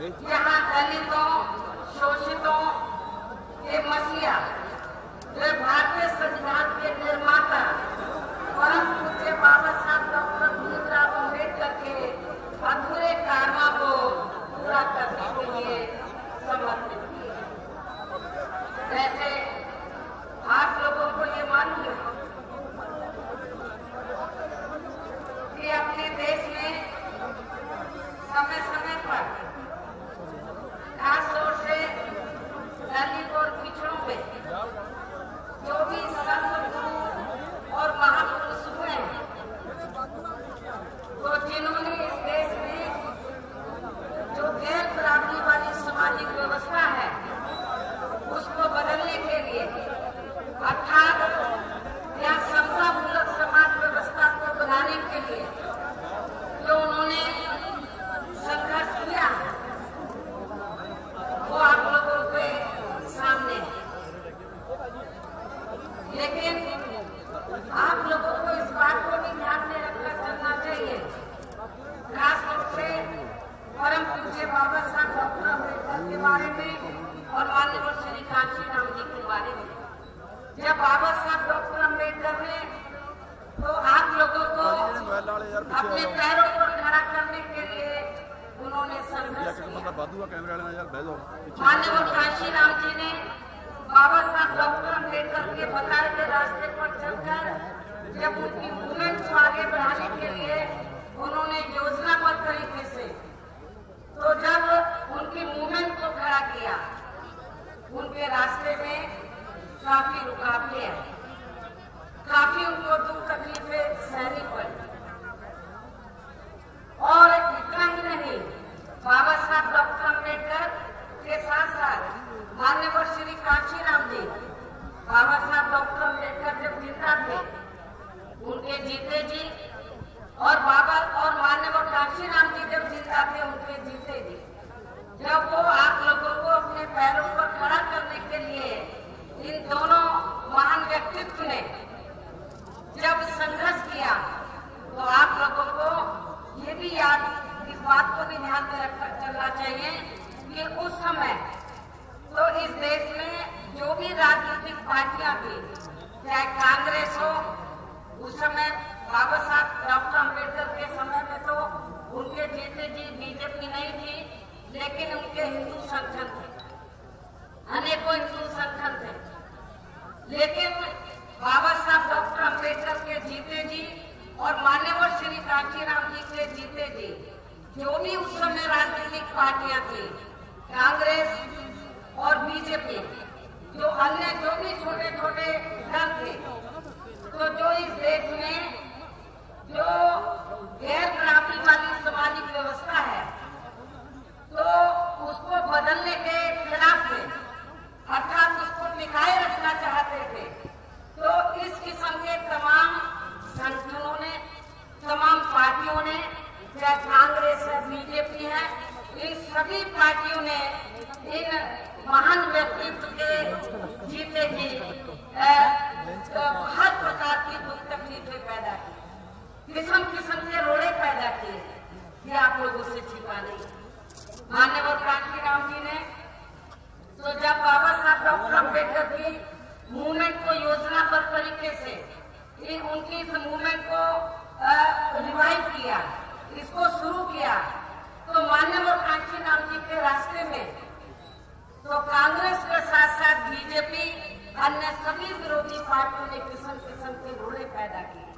यहाँ दलितों, शोषितों के मसीहा, वे भारतीय संविधान के निर्माता परम पूज्य बाबा साहब डॉक्टर भीमराव अम्बेडकर के अधूरे कार्यों को पूरा करने के लिए समर्पित किए। वैसे आप लोगों को ये मालूम है कि अपने देश में समय समय पर खास तौर से दलित और पिछड़ों में जो भी संत गुरु और महापुरुष हुए हैं, तो जिन्होंने इस देश में जो गैर बराबरी वाली सामाजिक व्यवस्था है उसको बदलने के लिए, अर्थात या समतामूलक समाज व्यवस्था को बनाने के लिए जो उन्होंने संघर्ष किया वो आप लोगों के सामने है। लेकिन आप लोगों को इस बात को भी ध्यान में रखकर चलना चाहिए, खास तौर से परम पूज्य बाबा साहब डॉक्टर अम्बेडकर के बारे में और माननीय श्री कांशीराम जी के बारे में। जब बाबा साहब डॉक्टर अम्बेडकर ने तो आप लोगों को अपने पैरों पर खड़ा करने के लिए उन्होंने संघर्ष किया। माननीय कांशीराम जी ने बाबा साहब डॉक्टर अम्बेडकर के बताए गए रास्ते पर चलकर जब उनकी मूवमेंट को आगे बढ़ाने के लिए उन्होंने योजनाबद्ध तरीके से, तो जब उनकी मूवमेंट को खड़ा किया उनके रास्ते में काफी रुकावटें आई, काफी उनको दुख तकलीफें सहनी पड़ी। और इतना ही नहीं, बाबा साहब डॉक्टर अम्बेडकर के साथ साथ माननीय श्री कांशीराम जी, बाबा साहब डॉक्टर अम्बेडकर जब जिंदा थे उनके जीते जी, और बाबा और माननीय कांशीराम जी जब जिंदा थे उनके जीते जी, जब वो आप लोगों को अपने पैरों पर खड़ा करने के लिए इन दोनों महान व्यक्तित्व ने जब संघर्ष किया, तो आप लोगों को ये भी याद, इस बात को भी ध्यान में रखकर चलना चाहिए कि उस समय तो इस देश में जो भी राजनीतिक पार्टियां थी, चाहे कांग्रेस हो, उस समय बाबा साहब डॉक्टर अम्बेडकर के समय में तो उनके जीते जी बीजेपी नहीं थी, लेकिन उनके हिंदू संगठन थे, अनेकों हिंदू संगठन थे। लेकिन बाबा साहब डॉक्टर अम्बेडकर के जीते जी और मान्यवर श्री कांशीराम जी के जीते जी, जो भी उस समय राजनीतिक पार्टियां थी, कांग्रेस और बीजेपी, जो अन्य जो भी छोटे छोटे दल थे, तो जो इस देश में जो गैर बराबरी वाली सामाजिक व्यवस्था है तो उसको बदलने के खिलाफ थे, अर्थात उसको टिकाए रखना चाहते थे। तो इस किस्म के तमाम संगठनों ने, तमाम पार्टियों ने, चाहे कांग्रेस है, बीजेपी है, इन सभी पार्टियों ने इन महान व्यक्तित्व के जीते जी हर प्रकार की दुख तकलीफें पैदा की, किस्म किस्म के रोड़े पैदा किए, ये आप लोगों से छिपा नहीं। माननीय कांशीराम जी ने तो जब बाबा साहब डॉक्टर अम्बेडकर की मूवमेंट को योजनाबद्ध तरीके से उनकी इस मूवमेंट को रिवाइव किया, इसको शुरू किया, तो माननीय कांशीराम जी के रास्ते में तो कांग्रेस के साथ साथ बीजेपी, अन्य सभी विरोधी पार्टियों ने किस्म किस्म के रोड़े पैदा किए।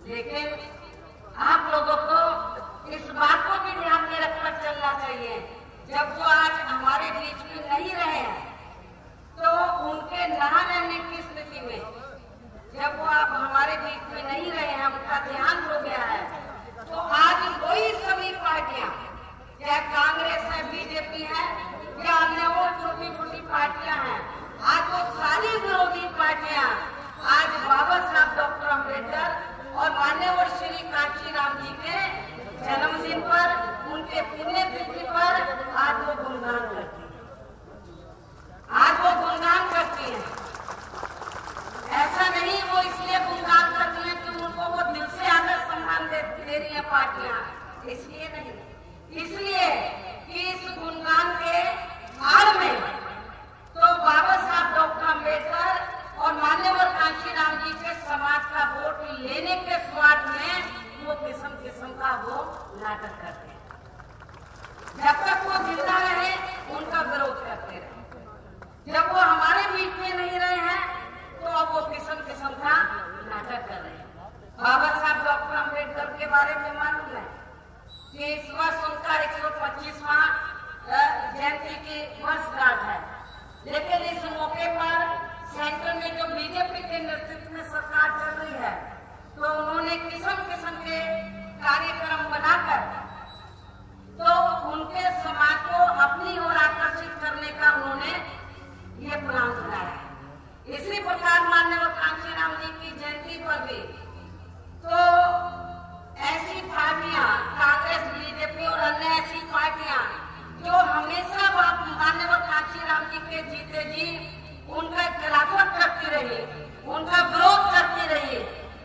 लेकिन आप लोगों को इस बात को भी ध्यान में रखकर चलना चाहिए, जब वो आज हमारे बीच में नहीं रहे हैं, तो उनके न रहने की स्थिति में, जब वो आप हमारे बीच में नहीं रहे हैं, उनका देहांत हो गया है, तो आज वही सभी पार्टियां, चाहे कांग्रेस है, बीजेपी है या अन्य और छोटी छोटी पार्टियां हैं, आज वो सारी विरोधी पार्टियां आज बाबा साहब डॉक्टर अम्बेडकर और मान्यवर श्री कांशीराम जी के जन्मदिन पर, उनके पुण्यतिथि पर आज वो गुणगान 25वां जयंती की वर्षगांठ है। लेकिन इस मौके पर सेंटर में जो बीजेपी के नेतृत्व में सरकार चल रही है, तो उन्होंने किस्म किस्म के कार्यक्रम बनाकर तो उनके समाज को अपनी ओर आकर्षित करने का उन्होंने ये प्लान बनाया है। इसी प्रकार माननीय कांशीराम जी की जयंती पर भी तो ऐसी पार्टियां, कांग्रेस, बीजेपी और अन्य ऐसी पार्टियां जो हमेशा माननीय कांशीराम जी के जीते जी उनका खिलाफत करती रही, उनका विरोध करती रही,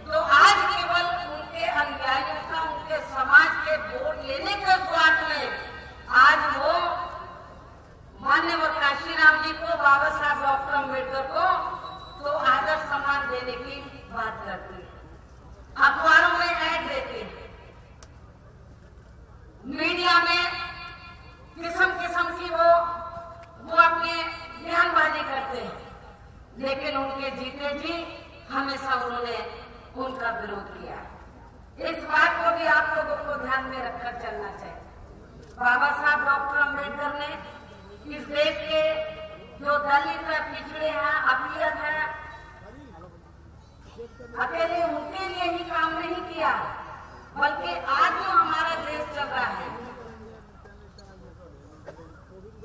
तो आज केवल उनके अनुयायियों का, उनके समाज के वोट लेने के स्वार्थ में आज वो माननीय कांशीराम जी को, बाबा साहब डॉक्टर अम्बेडकर को तो आदर सम्मान देने की बात करती है, अखबारों में ऐड देती है, मीडिया में किस्म किस्म की वो अपने बयानबाजी करते हैं, लेकिन उनके जीते जी हमेशा उन्होंने उनका विरोध किया। इस बात को भी आप लोगों को ध्यान में रखकर चलना चाहिए। बाबा साहब डॉक्टर अम्बेडकर ने इस देश के जो दलित है, पिछड़े हैं, अकलियत है, अकेले उनके लिए ही काम नहीं किया, बल्कि आज जो हमारा देश चल रहा है,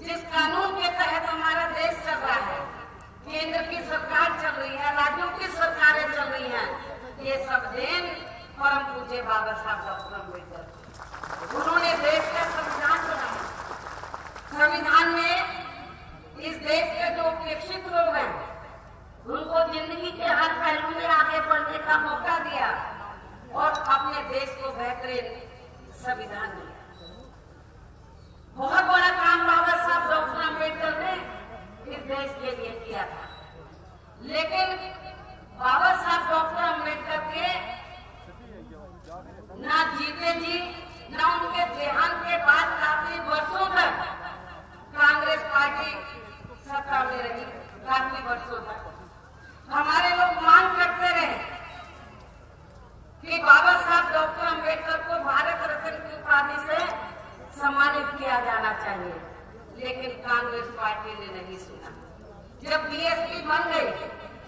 जिस कानून के तहत हमारा देश चल रहा है, केंद्र की सरकार चल रही है, राज्यों की सरकारें चल रही हैं, ये सब देन परम पूज्य बाबा साहब डॉक्टर अम्बेडकर। उन्होंने देश का संविधान बनाया। संविधान में इस देश के जो उपेक्षित लोग हैं, उनको जिंदगी के हर पहलू में आगे बढ़ने का मौका दिया और अपने देश को बेहतरीन संविधान दिया। बहुत बड़ा काम बाबा साहब डॉक्टर अम्बेडकर ने इस देश के लिए किया था, लेकिन बाबा साहब डॉक्टर अम्बेडकर के ना जीते जी, ना उनके देहांत के बाद काफी वर्षों तक कांग्रेस पार्टी सत्ता में रही। काफी वर्षों तक हमारे लोग मांग करते रहे कि बाबा साहब डॉक्टर अम्बेडकर को भारत रत्न की उपाधि से सम्मानित किया जाना चाहिए, लेकिन कांग्रेस पार्टी ने नहीं सुना। जब बीएसपी बन गई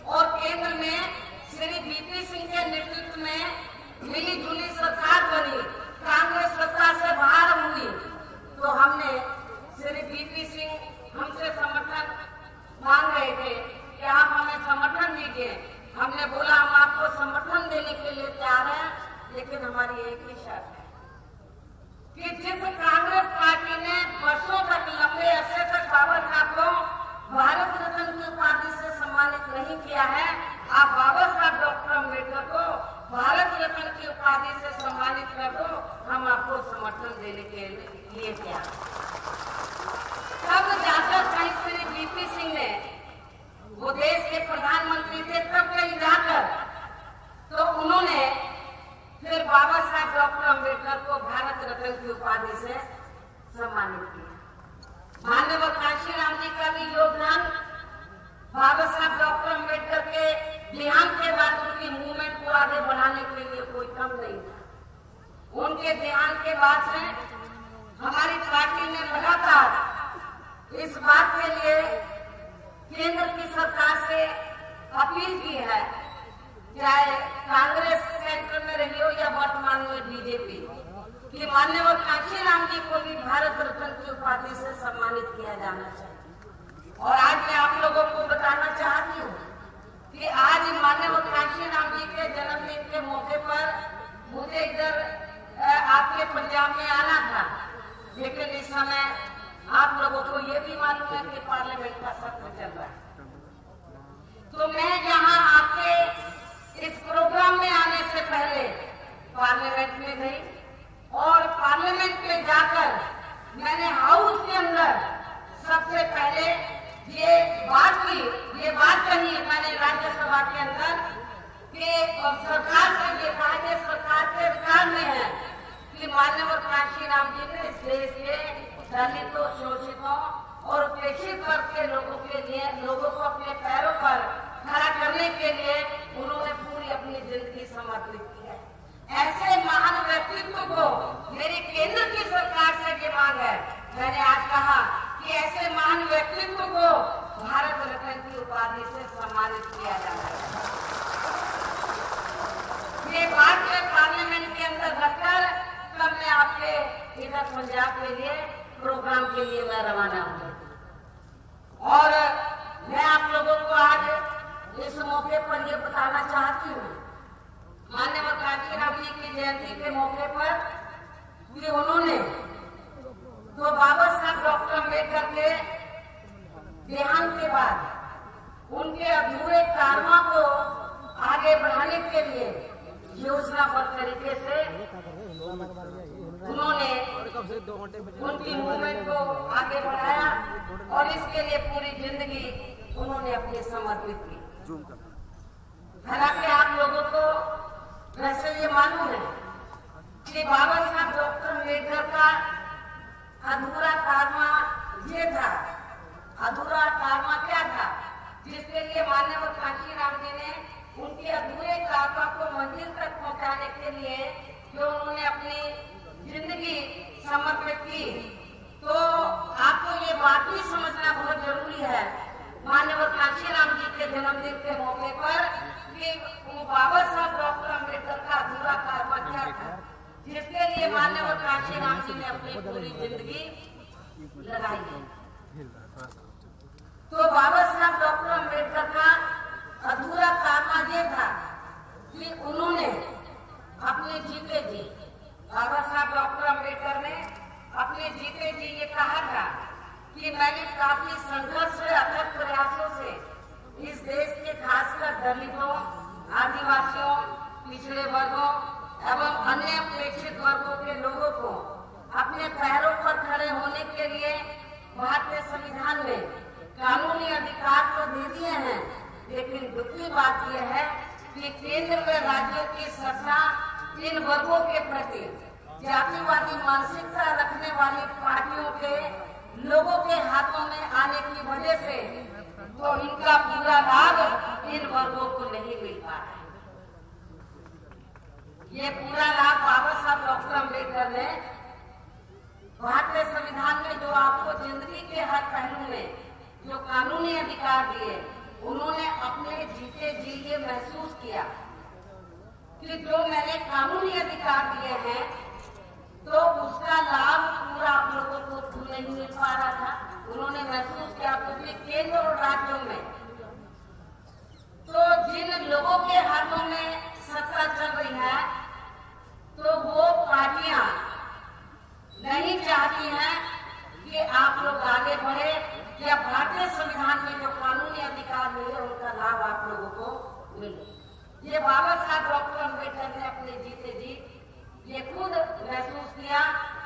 और केंद्र में श्री वीपी सिंह के नेतृत्व में मिली जुली सरकार बनी, कांग्रेस सत्ता से बाहर हुई, तो हमने श्री वीपी सिंह हमसे समर्थन मांग रहे थे कि आप हमें समर्थन दीजिए। हमने बोला हम आपको समर्थन देने के लिए तैयार हैं, लेकिन हमारी एक ही शर्त है कि जिस कांग्रेस पार्टी ने वर्षों तक, लंबे अरसे तक बाबा साहब को भारत रत्न की उपाधि से सम्मानित नहीं किया है, आप बाबा साहब डॉक्टर अम्बेडकर को भारत रत्न की उपाधि से सम्मानित कर दो, हम आपको समर्थन देने के लिए तैयार। तब जाकर कहीं श्री वीपी सिंह ने, वो देश के प्रधानमंत्री थे, तब कहीं जाकर तो उन्होंने फिर बाबा साहब डॉक्टर अम्बेडकर को भारत रत्न की उपाधि से सम्मानित किया। माननीय कांशीराम जी का भी योगदान बाबा साहब डॉक्टर अम्बेडकर के देहांत के बाद उनकी मूवमेंट को आगे बढ़ाने के लिए कोई कम नहीं था। उनके देहांत के बाद से हमारी पार्टी ने लगातार इस बात के लिए केंद्र की सरकार से अपील की है, चाहे कांग्रेस सेंटर में रही हो या वर्तमान में बीजेपी, कि माननीय कांशीराम जी को भी भारत रत्न की उपाधि से सम्मानित किया जाना चाहिए। और आज मैं आप लोगों को बताना चाहती हूँ कि आज माननीय कांशीराम जी के जन्मदिन के मौके पर मुझे इधर आपके पंजाब में आना था, लेकिन इस समय आप लोगों को ये भी मालूम है कि पार्लियामेंट का सत्र चल रहा है, तो मैं यहाँ आपके इस प्रोग्राम में आने से पहले पार्लियामेंट में गई और पार्लियामेंट में जाकर मैंने हाउस के अंदर सबसे पहले ये बात कही मैंने राज्यसभा के अंदर कि सरकार से ये कहा कि सरकार के अधिकार में है कि माननीय कांशीराम जी ने इस देश के दलितों, शोषितों और उपेक्षित वर्ग के लोगों को अपने पैरों पर खड़ा करने के लिए उन्होंने पूरी अपनी जिंदगी समर्पित की है। ऐसे महान व्यक्तित्व को मेरी केंद्र की सरकार से ये मांग है। मैंने आज कहा कि ऐसे महान व्यक्तित्व को भारत रत्न की उपाधि से सम्मानित किया जाता है। ये बात मैं पार्लियामेंट के अंदर रखकर तब मैं आपके इधर पंजाब के लिए प्रोग्राम के लिए मैं रवाना हूँ। और मैं आप लोगों को आज इस मौके पर ये बताना चाहती हूँ, माननीय कांचीराम जी की जयंती के मौके पर कि उन्होंने तो बाबा साहब डॉक्टर अम्बेडकर के देहांत के बाद उनके अधूरे कार्यों को आगे बढ़ाने के लिए योजनाबद्ध तरीके से उन्होंने उनकी मूवमेंट को आगे बढ़ाया और इसके लिए पूरी जिंदगी उन्होंने अपनी समर्पित की। हालांकि आप लोगों को वैसे ये मालूम है कि बाबा साहब डॉक्टर अम्बेडकर का अधूरा कारवा ये था। अधूरा कारवा क्या था? जिसके लिए माननीय कांचीराम जी ने उनके अधूरे कारवा को मंजिल तक पहुंचाने के लिए जो उन्होंने अपनी जिंदगी समर्पित की। तो आपको ये बात भी समझना बहुत जरूरी है माननीय कांचीराम जी के जन्मदिन के मौके पर कि बाबा साहब डॉक्टर अम्बेडकर का अधूरा कारवा क्या था, जिसके लिए माननीय कांचीराम जी ने अपनी पूरी जिंदगी लगाई है। तो बाबा साहब डॉक्टर अम्बेडकर का अधूरा कारवा ये था कि उन्होंने अपने जीते जी, बाबा साहब डॉक्टर अम्बेडकर ने अपने जीते जी ये कहा था कि मैंने काफी संघर्ष से अथक प्रयासों से इस देश के खासकर दलितों, आदिवासियों, पिछड़े वर्गों एवं अन्य अपेक्षित वर्गों के लोगों को अपने पैरों पर खड़े होने के लिए भारतीय संविधान में कानूनी अधिकार तो दे दिए हैं, लेकिन दुख की बात यह है कि केंद्र में राज्यों की सत्ता इन वर्गों के प्रति जातिवादी मानसिकता रखने वाली पार्टियों के लोगों के हाथों में आने की वजह से तो इनका पूरा लाभ इन वर्गों को नहीं मिल पा रहा है। ये पूरा लाभ बाबा साहब डॉक्टर अम्बेडकर ने भारतीय संविधान में जो आपको जिंदगी के हर पहलू में जो कानूनी अधिकार दिए, उन्होंने अपने जीते जी ये महसूस किया कि जो मैंने कानूनी अधिकार दिए हैं तो उसका लाभ पूरा आप लोगों को नहीं मिल पा रहा था। उन्होंने महसूस किया क्योंकि केंद्र और राज्यों में तो जिन लोगों के हाथों में सत्ता चल रही है तो वो पार्टियां नहीं चाहती हैं कि आप लोग आगे बढ़े या भारतीय संविधान में जो कानूनी अधिकार मिले उनका लाभ आप लोगों को मिले। ये बाबा साहब डॉक्टर अम्बेडकर ने अपने जीते जी ये खुद महसूस किया,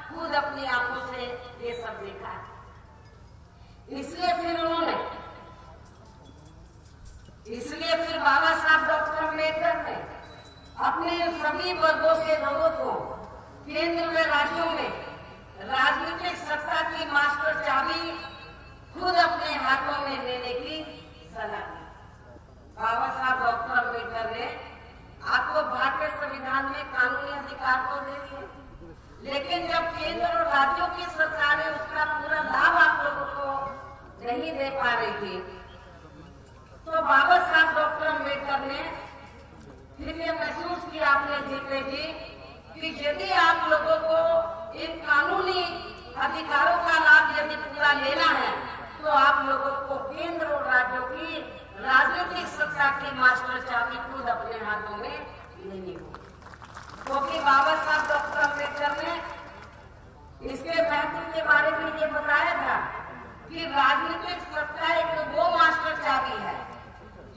खुद अपनी आंखों से ये सब देखा। इसलिए फिर बाबा साहब डॉक्टर अम्बेडकर ने अपने सभी वर्गों के लोगों को केंद्र में राज्यों में राजनीतिक सत्ता की मास्टर चाबी खुद अपने हाथों में लेने की सलाह दी। बाबा साहब डॉक्टर अम्बेडकर ने आपको भारतीय संविधान में कानूनी अधिकार तो दे दिए, लेकिन जब केंद्र और राज्यों की सरकारें उसका पूरा लाभ आप लोगों को नहीं दे पा रही थी, तो बाबा साहब डॉक्टर अम्बेडकर ने फिर ये महसूस किया अपने जीते जी कि यदि आप लोगों को इन कानूनी अधिकारों का लाभ यदि पूरा लेना है तो आप लोगों को केंद्र और राज्यों की राजनीतिक सत्ता की मास्टर चाबी खुद अपने हाथों में लेनी होगी। क्योंकि बाबा साहब डॉक्टर अम्बेडकर ने इसके महत्व के बारे में ये बताया था कि राजनीतिक सत्ता एक वो मास्टर चाबी है,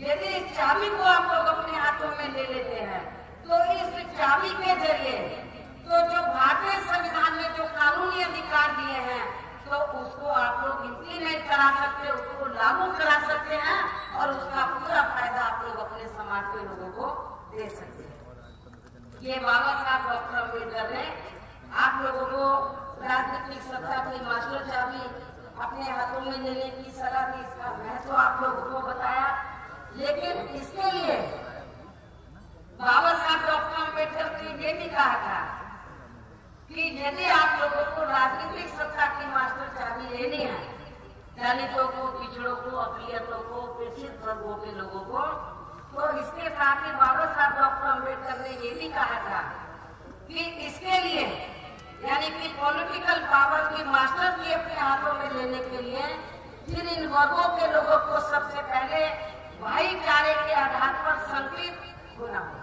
यदि इस चाबी को आप लोग अपने हाथों में ले लेते हैं तो इस चाबी के जरिए तो जो भारतीय संविधान में जो कानूनी अधिकार दिए हैं तो उसको आप लोग इम्प्लीमेंट करा सकते हैं, उसको लागू करा सकते हैं और उसका पूरा फायदा आप लोग अपने समाज के लोगों को दे सकते हैं। ये बाबा साहब डॉक्टर अम्बेडकर ने आप लोगों को राजनीतिक सत्ता की मास्टर चाबी अपने हाथों में लेने की सलाह दी, इसका महत्व आप लोगों को बताया। लेकिन इसके लिए बाबा साहब डॉक्टर अम्बेडकर ने ये भी कहा था कि यदि आप लोगों को राजनीतिक सत्ता की मास्टर चाबी लेनी है, दलितों को, पिछड़ों को, अकलियतों को, उपेक्षित वर्गों के लोगों को, तो इसके साथ ही बाबा साहब डॉक्टर अम्बेडकर ने ये भी कहा था कि इसके लिए यानी कि पॉलिटिकल पावर की मास्टर की अपने हाथों में लेने के लिए फिर इन वर्गों के लोगों को सबसे पहले भाईचारे के आधार पर संगठित होना होगा।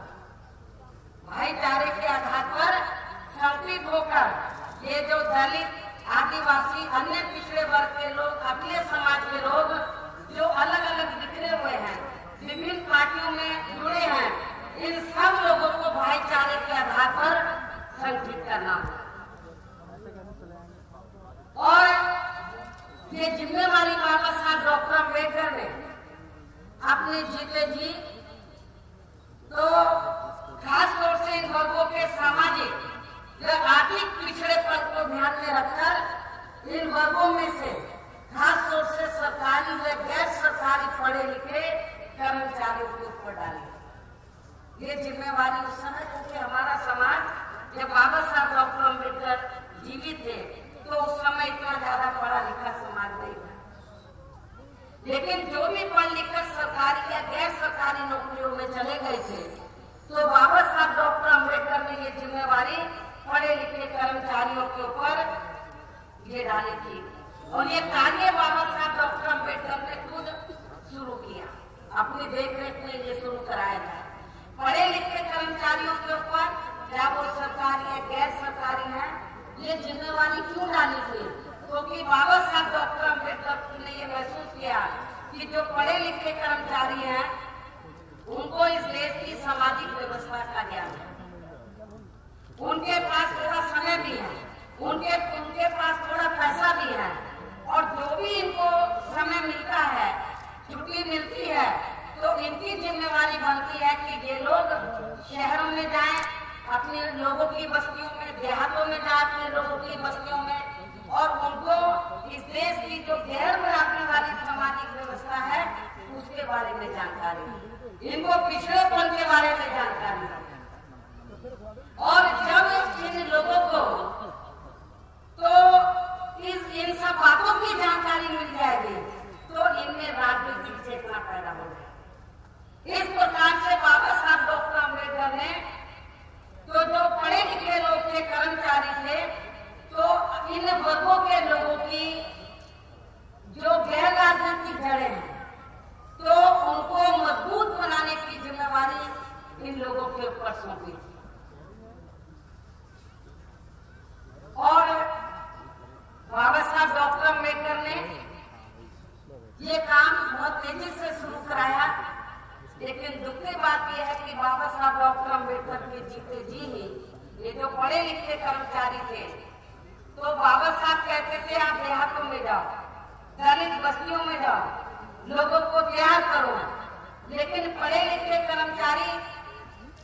भाईचारे के आधार पर संगठित होकर ये जो दलित, आदिवासी, अन्य पिछड़े वर्ग के लोग, अगले समाज के लोग जो अलग अलग बिखरे हुए हैं, विभिन्न पार्टियों में जुड़े हैं, इन सब लोगों को भाईचारे के आधार पर संगठित करना होगा। और ये जिम्मेवारी बाबा साहब डॉक्टर अम्बेडकर ने अपने जीते जी तो खास तौर से इन वर्गों के सामाजिक या आर्थिक पिछड़ेपन को ध्यान में रखकर इन वर्गों में से खास तौर से सरकारी व गैर सरकारी पढ़े लिखे कर्मचारियों के ऊपर डाली। ये जिम्मेवारी उस समय, क्योंकि हमारा समाज जब बाबा साहब डॉक्टर अम्बेडकर जीवित थे तो उस समय इतना ज्यादा पढ़ा लिखा समाज नहीं था, लेकिन जो भी पढ़ लिख कर सरकारी या गैर सरकारी नौकरियों में चले गए थे तो बाबा साहब डॉक्टर अम्बेडकर ने ये जिम्मेवारी पढ़े लिखे कर्मचारियों के ऊपर ये डाली थी। और ये कार्य बाबा साहब डॉक्टर अम्बेडकर ने खुद शुरू किया, अपनी देखरेख में ये शुरू कराया था। पढ़े लिखे कर्मचारियों के ऊपर, चाहे वो सरकारी है गैर सरकारी है, ये जिम्मेवारी क्यों डाली थी? क्योंकि बाबा साहब डॉक्टर अम्बेडकर ने ये महसूस किया कि जो पढ़े लिखे कर्मचारी हैं उनको इस देश की सामाजिक व्यवस्था का ज्ञान है, उनके पास थोड़ा समय भी है, उनके पास थोड़ा पैसा भी है, और जो भी इनको समय मिलता है, छुट्टी मिलती है, तो इनकी जिम्मेवारी बनती है कि ये लोग शहरों में जाएं, अपने लोगों की बस्तियों में, देहातों में जाए अपने लोगों की बस्तियों में, और उनको इस देश की जो गैर बराबरी वाली सामाजिक व्यवस्था है उसके बारे में जानकारी, इनको पिछड़ेपन के बारे में जानकारी। और जब इन लोगों को तो इन सब बातों की जानकारी मिल जाएगी तो इनमें राजनीतिक चेतना पैदा हो जाएगी। इस प्रकार से बाबा साहब डॉक्टर अम्बेडकर ने तो जो पढ़े लिखे लोग थे, कर्मचारी थे, तो इन वर्गों के लोगों की जो गैर राजनीतिक जड़ें हैं तो उनको मजबूत बनाने की जिम्मेवारी इन लोगों के ऊपर सौंपी थी। और बाबा साहब डॉक्टर अम्बेडकर ने ये काम बहुत तेजी से शुरू कराया, लेकिन दुख की बात यह है कि बाबा साहब डॉक्टर अम्बेडकर के जीते जी ही ये जो पढ़े लिखे कर्मचारी थे तो बाबा साहब कहते थे आप देहातों में जाओ, दलित बस्तियों में जाओ, लोगों को तैयार करो, लेकिन पढ़े लिखे कर्मचारी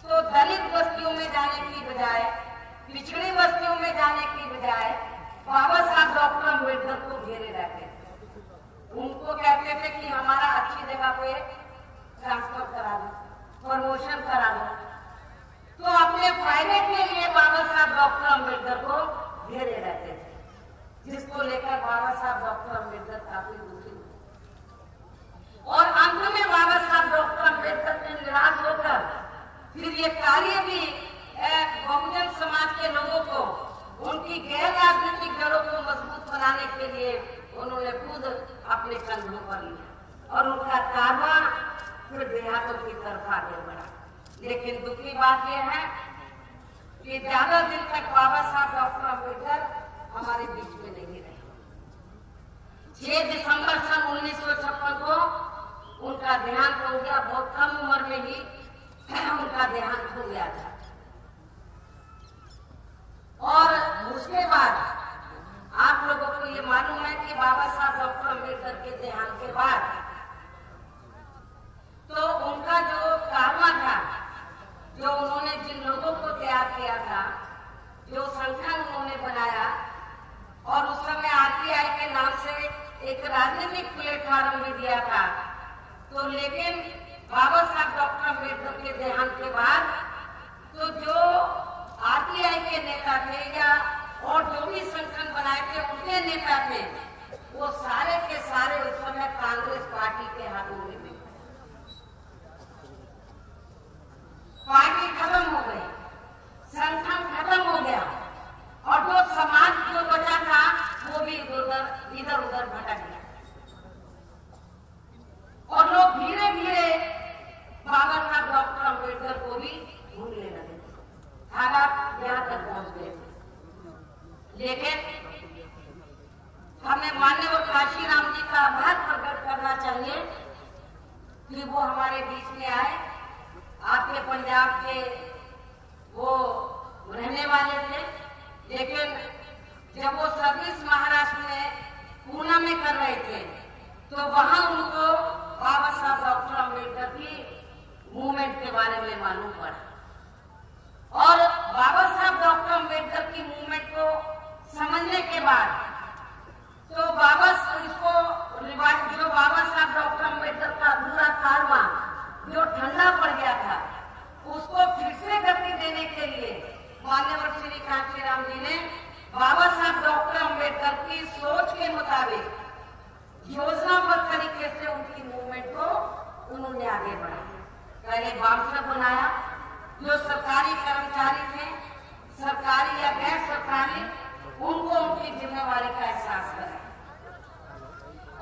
तो दलित बस्तियों में जाने की बजाय, पिछड़ी बस्तियों में जाने की बजाय बाबा साहब डॉक्टर अम्बेडकर को घेरे रहते थे। उनको कहते थे कि हमारा अच्छी जगह पे ट्रांसफर करा दो, प्रमोशन करा दो, तो अपने फायदे के लिए बाबा साहब डॉक्टर अम्बेडकर को घेरे रहते थे, जिसको लेकर बाबा साहब डॉक्टर अम्बेडकर काफी दुखी हुए। और अंत में बाबा साहब डॉक्टर अम्बेडकर ने निराश होकर फिर ये कार्य भी बहुजन समाज के लोगों को उनकी गैर राजनीतिक जड़ों को मजबूत बनाने के लिए उन्होंने खुद अपने कंधों पर लिया और उनका कारवां फिर देहातों की तरफ आगे बढ़ा। लेकिन दुख की बात यह है कि ज्यादा दिन तक बाबा साहब डॉक्टर अम्बेडकर हमारे बीच में नहीं रहे। 6 दिसंबर सन 1956 को उनका देहांत हो गया, बहुत कम उम्र में ही उनका देहांत हो गया था। और उसके बाद आप लोगों को ये मालूम है कि बाबा साहब डॉक्टर अम्बेडकर के देहांत के बाद तो उनका जो कारवां था, जो उन्होंने जिन लोगों को तैयार किया था, जो संगठन उन्होंने बनाया, और उस समय आरपीआई के नाम से एक राजनीतिक प्लेटफॉर्म भी दिया था, तो लेकिन बाबा साहब डॉक्टर अम्बेडकर के देहांत के बाद तो जो आरपीआई के नेता थे या और जो भी संगठन बनाए थे उनके नेता थे, वो सारे के सारे उस समय कांग्रेस पार्टी के हाथों में थे। पार्टी खत्म हो गई, संगठन खत्म हो गया और जो समाज जो बचा था वो भी इधर उधर भटक गया और लोग धीरे धीरे बाबा साहब डॉक्टर अम्बेडकर को भी भूलने लगे। हालात यहाँ तक पहुंच गए। लेकिन हमें माननीय काशीराम जी का आभार प्रकट करना चाहिए कि वो हमारे बीच में आए। आपके पंजाब के वो रहने वाले थे, लेकिन जब वो सर्विस महाराष्ट्र में पूना में कर रहे थे तो वहां उनको बाबा साहब डॉक्टर अम्बेडकर की मूवमेंट के बारे में मालूम पड़ा और बाबा साहब डॉक्टर अम्बेडकर की मूवमेंट को समझने के बाद तो जो बाबा साहब डॉक्टर अम्बेडकर का अधूरा कारवा जो ठंडा पड़ गया था, उसको फिर से गति देने के लिए माननीय श्री कांशीराम जी ने बाबा साहब डॉक्टर अम्बेडकर की सोच के मुताबिक योजनाबद्ध तरीके से उनकी मूवमेंट को उन्होंने आगे बढ़ाया। पहले बामसर बनाया, जो सरकारी कर्मचारी थे, सरकारी या गैर सरकारी, उनको उनकी जिम्मेवारी का एहसास कराया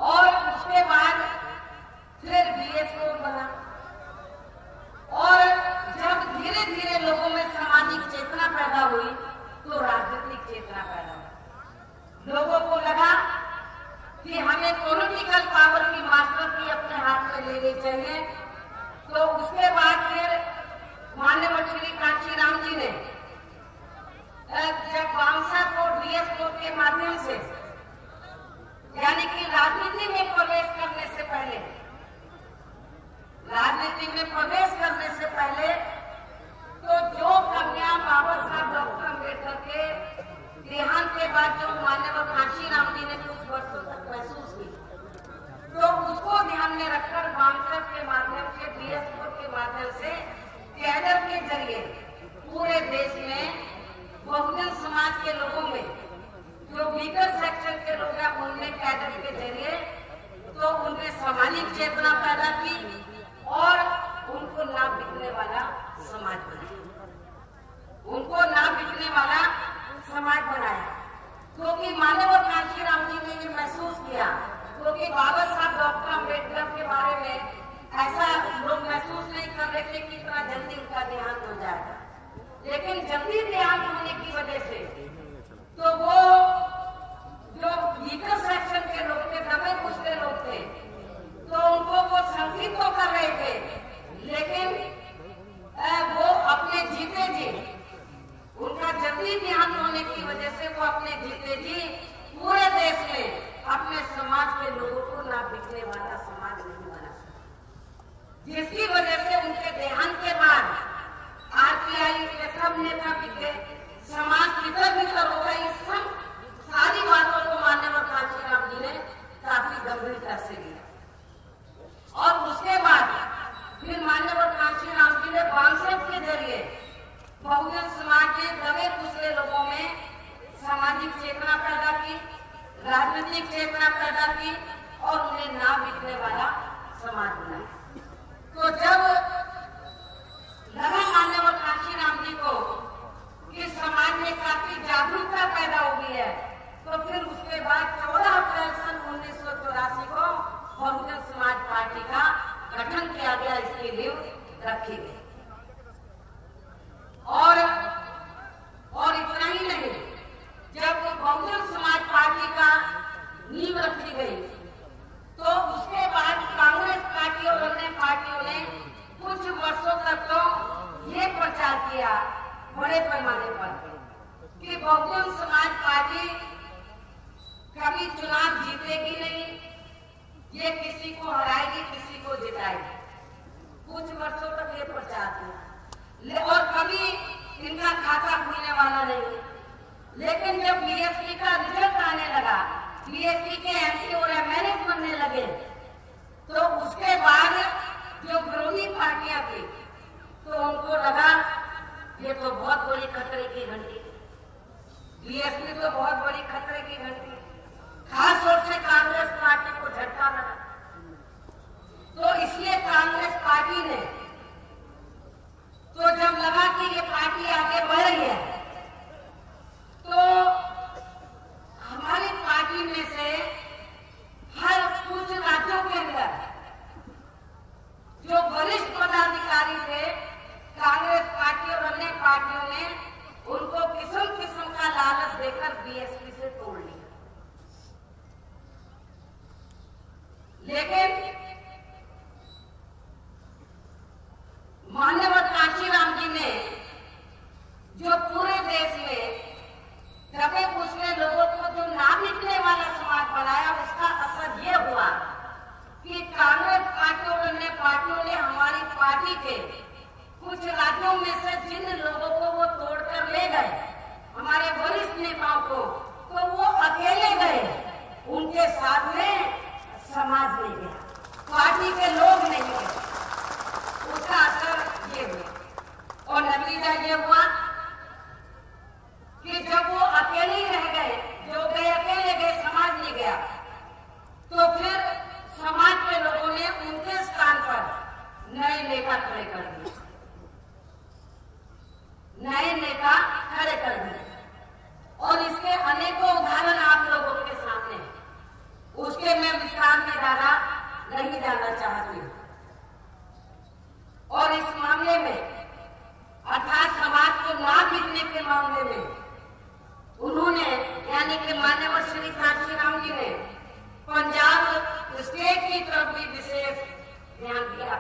और उसके बाद फिर बीएसओ बना और जब धीरे धीरे लोगों में सामाजिक चेतना पैदा हुई तो राजनीतिक चेतना पैदा हुई। लोगों को लगा कि हमें पॉलिटिकल पावर की मास्टर की अपने हाथ में लेनी चाहिए। तो उसके बाद फिर माननीय श्री कांशीराम जी ने जब बामसा को बीएसओ के माध्यम से यानी कि राजनीति में प्रवेश करने से पहले तो जो कन्या बाबा साहब डॉक्टर अम्बेडकर के देहांत के बाद जो माननीय कांशीराम जी ने कुछ वर्षों तक महसूस की, तो उसको ध्यान में रखकर बामसा के माध्यम से बीएसओ के माध्यम से कैडर के जरिए पूरे देश में बहुजन समाज के लोगों में जो वीकर सेक्शन के लोग हैं उनमें कैडर के जरिए तो उनमें सामाजिक चेतना पैदा की और उनको ना बिकने वाला समाज बनाया, उनको ना बिकने वाला समाज बनाया। क्योंकि माननीय कांशीराम जी ने ये महसूस किया, क्योंकि बाबा साहब डॉक्टर अम्बेडकर के बारे में ऐसा लोग महसूस नहीं कर रहे थे कि इतना जल्दी उनका देहांत हो जाएगा, लेकिन जल्दी देहांत होने की वजह से तो वो जो वीकर सेक्शन के लोग थे, दबे कुचले लोग थे, तो उनको वो संकित तो कर रहे थे, लेकिन वो अपने जीते जी उनका जल्दी देहांत होने की वजह से वो अपने जीते जी पूरे देश में अपने समाज के लोगों को ना बिकने वाला समाज नहीं बना सका, जिसकी वजह से उनके देहांत के बाद आरपीआई के सब नेता बिके, समाज भीतर भीतर हो गई। सब सारी बातों को माननीय कांशीराम जी ने काफी गंभीरता से लिया और उसके बाद फिर माननीय कांशीराम जी ने बामसेप के जरिए बहुजन समाज के दबे कुचले लोगों में सामाजिक चेतना पैदा की, राजनीतिक चेतना पैदा की और उन्हें ना बिकने वाला समाज बनाया। तो जब लगा माननीय कांशीराम जी को कि समाज में काफी जागरूकता पैदा हो गई है, तो फिर उसके बाद 14 अप्रैल सन 1984 को बहुजन समाज पार्टी का गठन किया गया, इसकी नींव रखी गई। और इतना ही नहीं, जब बहुजन समाज पार्टी का नींव रखी गई तो उसके बाद कांग्रेस पार्टी और अन्य पार्टियों ने कुछ वर्षों तक तो ये प्रचार किया बड़े पैमाने पर कि बहुजन समाज पार्टी कभी चुनाव जीतेगी नहीं, ये किसी को हराएगी, किसी को जिताएगी। कुछ वर्षों तक ये प्रचार किया और कभी इनका खाता खुलने वाला नहीं। लेकिन जब बीएसपी का रिजल्ट आने लगा, बीएसपी के एमपी और एमएलए बनने लगे, तो उसके बाद जो विरोधी पार्टियां थी तो उनको लगा ये तो बहुत बड़ी खतरे की घंटी, बीएसपी तो बहुत बड़ी खतरे की घंटी, खास तौर से कांग्रेस पार्टी को झटका लगा। तो इसलिए कांग्रेस पार्टी ने तो जब लगा कि ये पार्टी आगे बढ़ रही है, तो हमारी पार्टी में से हर कुछ राज्यों के अंदर जो वरिष्ठ पदाधिकारी थे कांग्रेस पार्टी और अन्य पार्टियों ने उनको किस्म किस्म का लालच देकर बीएसपी से तोड़ लिया। लेकिन माननीय कांशीराम जी ने जो पूरे देश में दबे कुचले लोगों को जो ना बिकने वाला समाज बनाया, उसका असर ये हुआ कि कांग्रेस पार्टी और अन्य पार्टियों ने हमारी पार्टी के कुछ राज्यों में से जिन लोगों को वो तोड़कर ले गए, हमारे वरिष्ठ नेताओं को, तो वो अकेले गए, उनके साथ में समाज नहीं गया, पार्टी के लोग नहीं गए। उसका असर ये हुआ और नतीजा ये हुआ कि जब वो अकेले ही रह गए, जो गए अकेले गए, समाज नहीं गया, तो फिर समाज के लोगों ने उनके स्थान पर नए नेता खड़े कर दिए, नए नेता खड़े कर दिए। और इसके अनेकों उदाहरण आप लोगों के सामने, उसके मैं विस्तार में ज्यादा नहीं जाना चाहती हूँ। और इस मामले में अर्थात समाज को ना बिकने के मामले में उन्होंने यानी कि मान्यवर श्री कांशीराम जी ने पंजाब स्टेट की तरफ भी विशेष ध्यान दिया।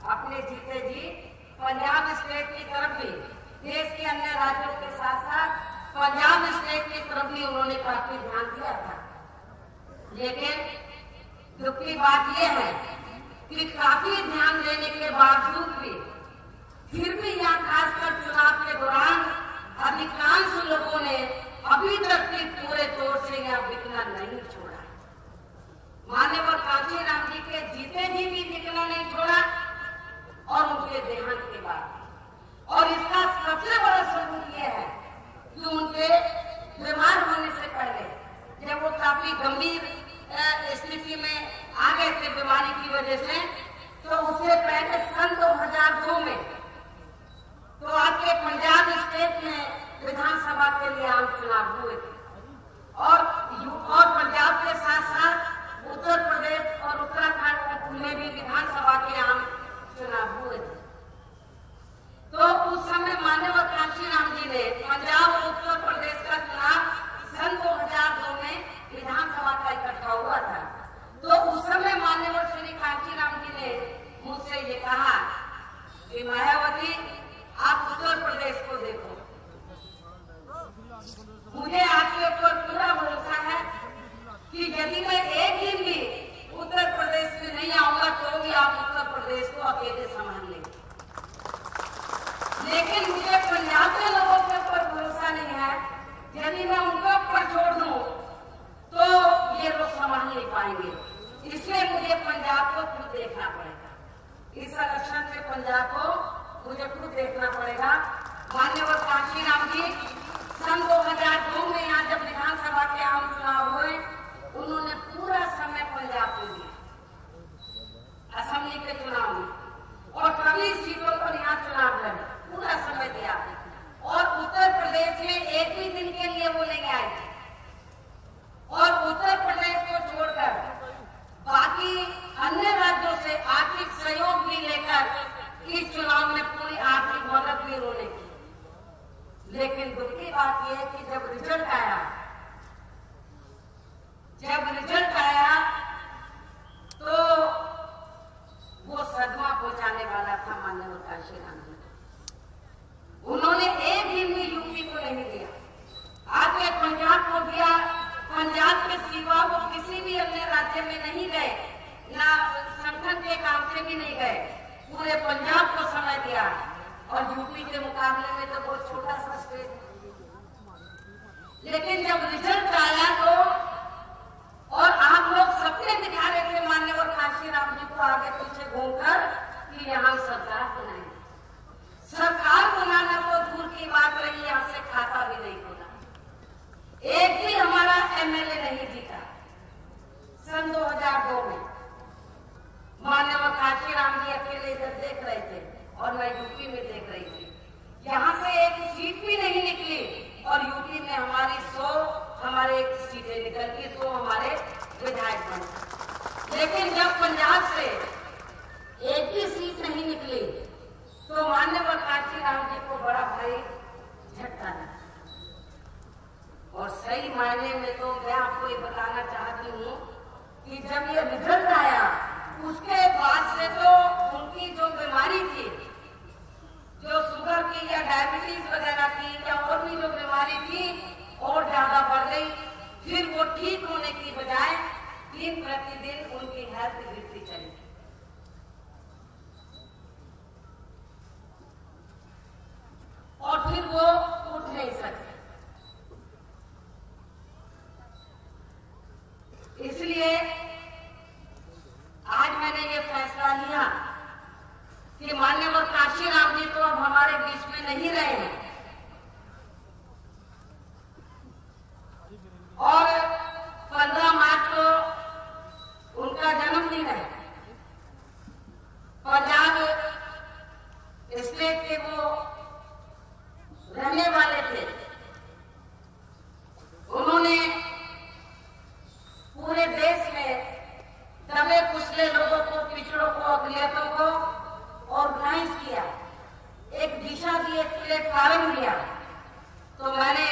अपने जीते जी पंजाब स्टेट की तरफ भी, देश के अन्य राज्यों के साथ साथ पंजाब स्टेट की तरफ भी उन्होंने काफी ध्यान दिया था। लेकिन दुख की बात यह है कि काफी ध्यान देने के बावजूद भी फिर भी यहाँ खासकर चुनाव के दौरान अधिकांश लोगों ने अभी तक भी पूरे तौर से यहाँ बिकना नहीं छोड़ा। माननीय कांशीराम जी के जीते जी भी बिकना नहीं छोड़ा और उनके देहांत के बाद। और इसका सबसे बड़ा सबूत यह है कि उनके बीमार होने से पहले, जब वो काफी गंभीर स्थिति में आ गए थे बीमारी की वजह से, तो उससे पहले सन 2002 में तो आपके पंजाब स्टेट में विधानसभा के लिए आम चुनाव हुए थे और पंजाब के साथ साथ उत्तर प्रदेश और उत्तराखंड में भी विधानसभा के आम चुनाव हुए थे। तो उस समय माननीय कांशीराम जी ने पंजाब और उत्तर प्रदेश का चुनाव सन 2002 में विधानसभा का इकट्ठा हुआ था। तो उस समय माननीय श्री कांशीराम जी ने मुझसे ये कहा कि मायावती, आप उत्तर प्रदेश को देखो, मुझे आपके ऊपर पूरा भरोसा है कि यदि मैं एक दिन भी उत्तर प्रदेश में नहीं आऊंगा तो भी आप उत्तर प्रदेश को अकेले संभाल लेंगे। लेकिन मुझे पंजाब के लोगों के ऊपर भरोसा नहीं है, यदि मैं उनके ऊपर छोड़ दूं तो ये लोग संभाल नहीं पाएंगे। इसलिए मुझे पंजाब को खुद देखना पड़ेगा, इस इलेक्शन में पंजाब को मुझे खुद देखना पड़ेगा। माननीय कांशीराम जी सन 2002 में यहाँ जब विधानसभा के आम चुनाव हुए, उन्होंने पूरा समय पंजाब को दिया असेंबली के चुनाव में और सभी सीटों पर यहाँ चुनाव लड़े, पूरा समय दिया। और उत्तर प्रदेश में एक भी दिन के लिए वो नहीं आए थे और उत्तर प्रदेश को छोड़कर बाकी अन्य राज्यों से आर्थिक सहयोग भी लेकर इस चुनाव में पूरी आर्थिक मदद भी उन्होंने की। लेकिन दुख की बात यह है कि जब रिजल्ट आया तो वो सदमा पहुंचाने वाला था माननीय कांशीराम जी। उन्होंने एक दिन भी यूपी को नहीं दिया, आगे पंजाब को दिया। पंजाब के सिवा वो किसी भी अन्य राज्य में नहीं गए, ना संगठन के काम से भी नहीं गए, पूरे पंजाब को समय दिया। और यूपी के मुकाबले में तो बहुत छोटा सा स्टेट। लेकिन जब रिजल्ट आया तो और आप लोग सबसे दिखा रहे थे माननीय कांशीराम जी को आगे पीछे घूमकर कि यहाँ सरकार बनाएंगे। सरकार बनाना तो माननीय कांशीराम जी अकेले इधर देख रहे थे और मैं यूपी में देख रही थी। यहाँ से एक सीट भी नहीं निकली और यूपी में हमारी 100 हमारे सीटें निकल गई, 100 हमारे विधायक बने। लेकिन जब पंजाब से एक ही सीट नहीं निकली तो माननीय कांशीराम जी को बड़ा भारी झटका लगा। और सही मायने में तो मैं आपको ये बताना चाहती हूँ कि जब ये रिजल्ट आया उसके बाद से तो उनकी जो बीमारी थी, जो शुगर की या डायबिटीज वगैरह की या और भी जो बीमारी थी और ज्यादा बढ़ गई। फिर वो ठीक होने की बजाय दिन प्रतिदिन उनकी हेल्थ गिरती चली और फिर वो उठ नहीं सकते। इसलिए आज मैंने ये फैसला लिया कि माननीय कांशीराम जी तो अब हमारे बीच में नहीं रहे हैं और 15 मार्च को उनका जन्मदिन है। पंजाब स्टेट के वो रहने वाले थे। उन्होंने पूरे देश में दबे कुचले लोगों को, पिछड़ों को, अकलियतों को ऑर्गेनाइज किया, एक दिशा दी, एक प्लेटफॉर्म दिया। तो मैंने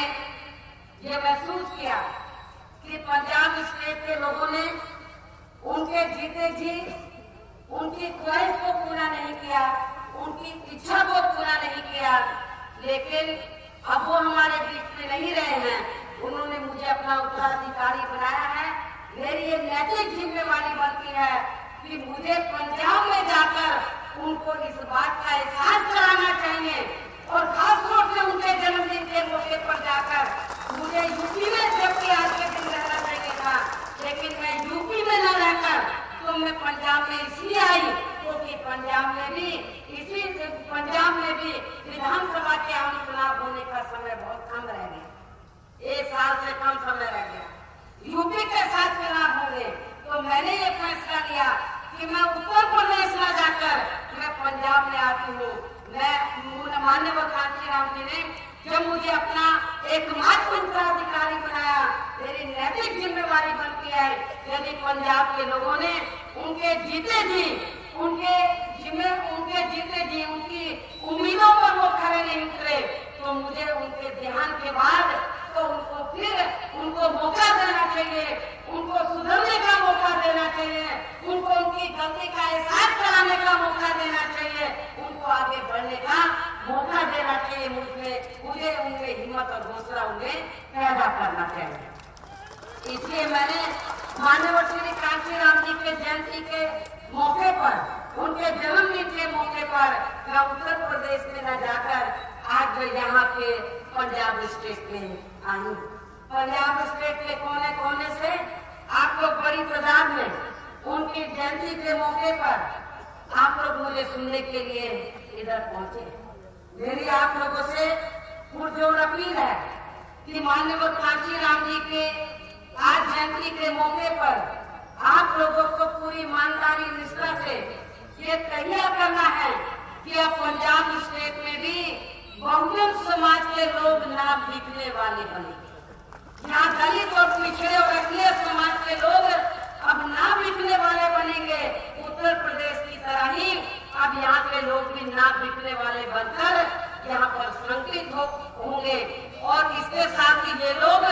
ये महसूस किया कि पंजाब स्टेट के लोगों ने उनके जीते जी उनकी ख्वाहिश को पूरा नहीं किया, उनकी इच्छा को पूरा नहीं किया। लेकिन अब वो हमारे बीच में नहीं रहे हैं। उन्होंने मुझे अपना उत्तराधिकारी बनाया है। मेरी ये नैतिक जिम्मेवारी बनती है कि मुझे पंजाब में जाकर उनको इस बात का एहसास कराना चाहिए और खासतौर से उनके जन्मदिन के मौके पर जाकर मुझे यूपी में जबकि आज के दिन रहना चाहिए था, लेकिन मैं यूपी में न रहकर तो मैं पंजाब में इसलिए आई क्योंकि पंजाब में भी विधानसभा के आम चुनाव होने का समय बहुत कम रह गया, 1 साल से कम समय रह गया। यूपी के साथ चुनाव होंगे तो मैंने ये फैसला लिया कि मैं उत्तर प्रदेश में जाकर मैं पंजाब में आती हूँ। मैं माननीय कांशीराम जी ने जब मुझे अपना एकमात्र उत्तराधिकारी बनाया, मेरी नैतिक जिम्मेवारी बनती है यदि पंजाब के लोगों ने उनके जीते जी उनकी उम्मीदों पर वो खड़े नहीं उतरे तो मुझे उनके देहांत के बाद तो उनको फिर उनको मौका देना चाहिए, उनको सुधरने का मौका देना चाहिए, उनको उनकी गलती का एहसास कराने का मौका देना चाहिए, उनको आगे बढ़ने का मौका देना चाहिए। मुझे उनमें हिम्मत और हौसला उन्हें पैदा करना चाहिए। इसलिए मैंने माननीय श्री कांशीराम जी के जयंती के मौके पर, उनके जन्मदिन के मौके पर मैं उत्तर प्रदेश में न जाकर आज यहाँ के पंजाब स्टेट में आई हूँ। पंजाब स्टेट के कोने कोने से आप लोग बड़ी तादाद में उनकी जयंती के मौके पर आप लोग मुझे सुनने के लिए इधर पहुंचे। मेरी आप लोगों से पुरजोर अपील है कि माननीय कांशीराम जी के आज जयंती के मौके पर आप लोगों को पूरी ईमानदारी निष्ठा से ये तैयार करना है कि अब पंजाब स्टेट में भी बहुजन समाज के लोग नाम लिखने वाले बनेंगे। यहाँ दलित और पिछड़े और अखिलेश समाज के लोग अब नाम लिखने वाले बनेंगे। उत्तर प्रदेश की तरह ही अब यहाँ के लोग भी नाम लिखने वाले बनकर यहाँ पर संकलित होंगे और इसके साथ ही ये लोग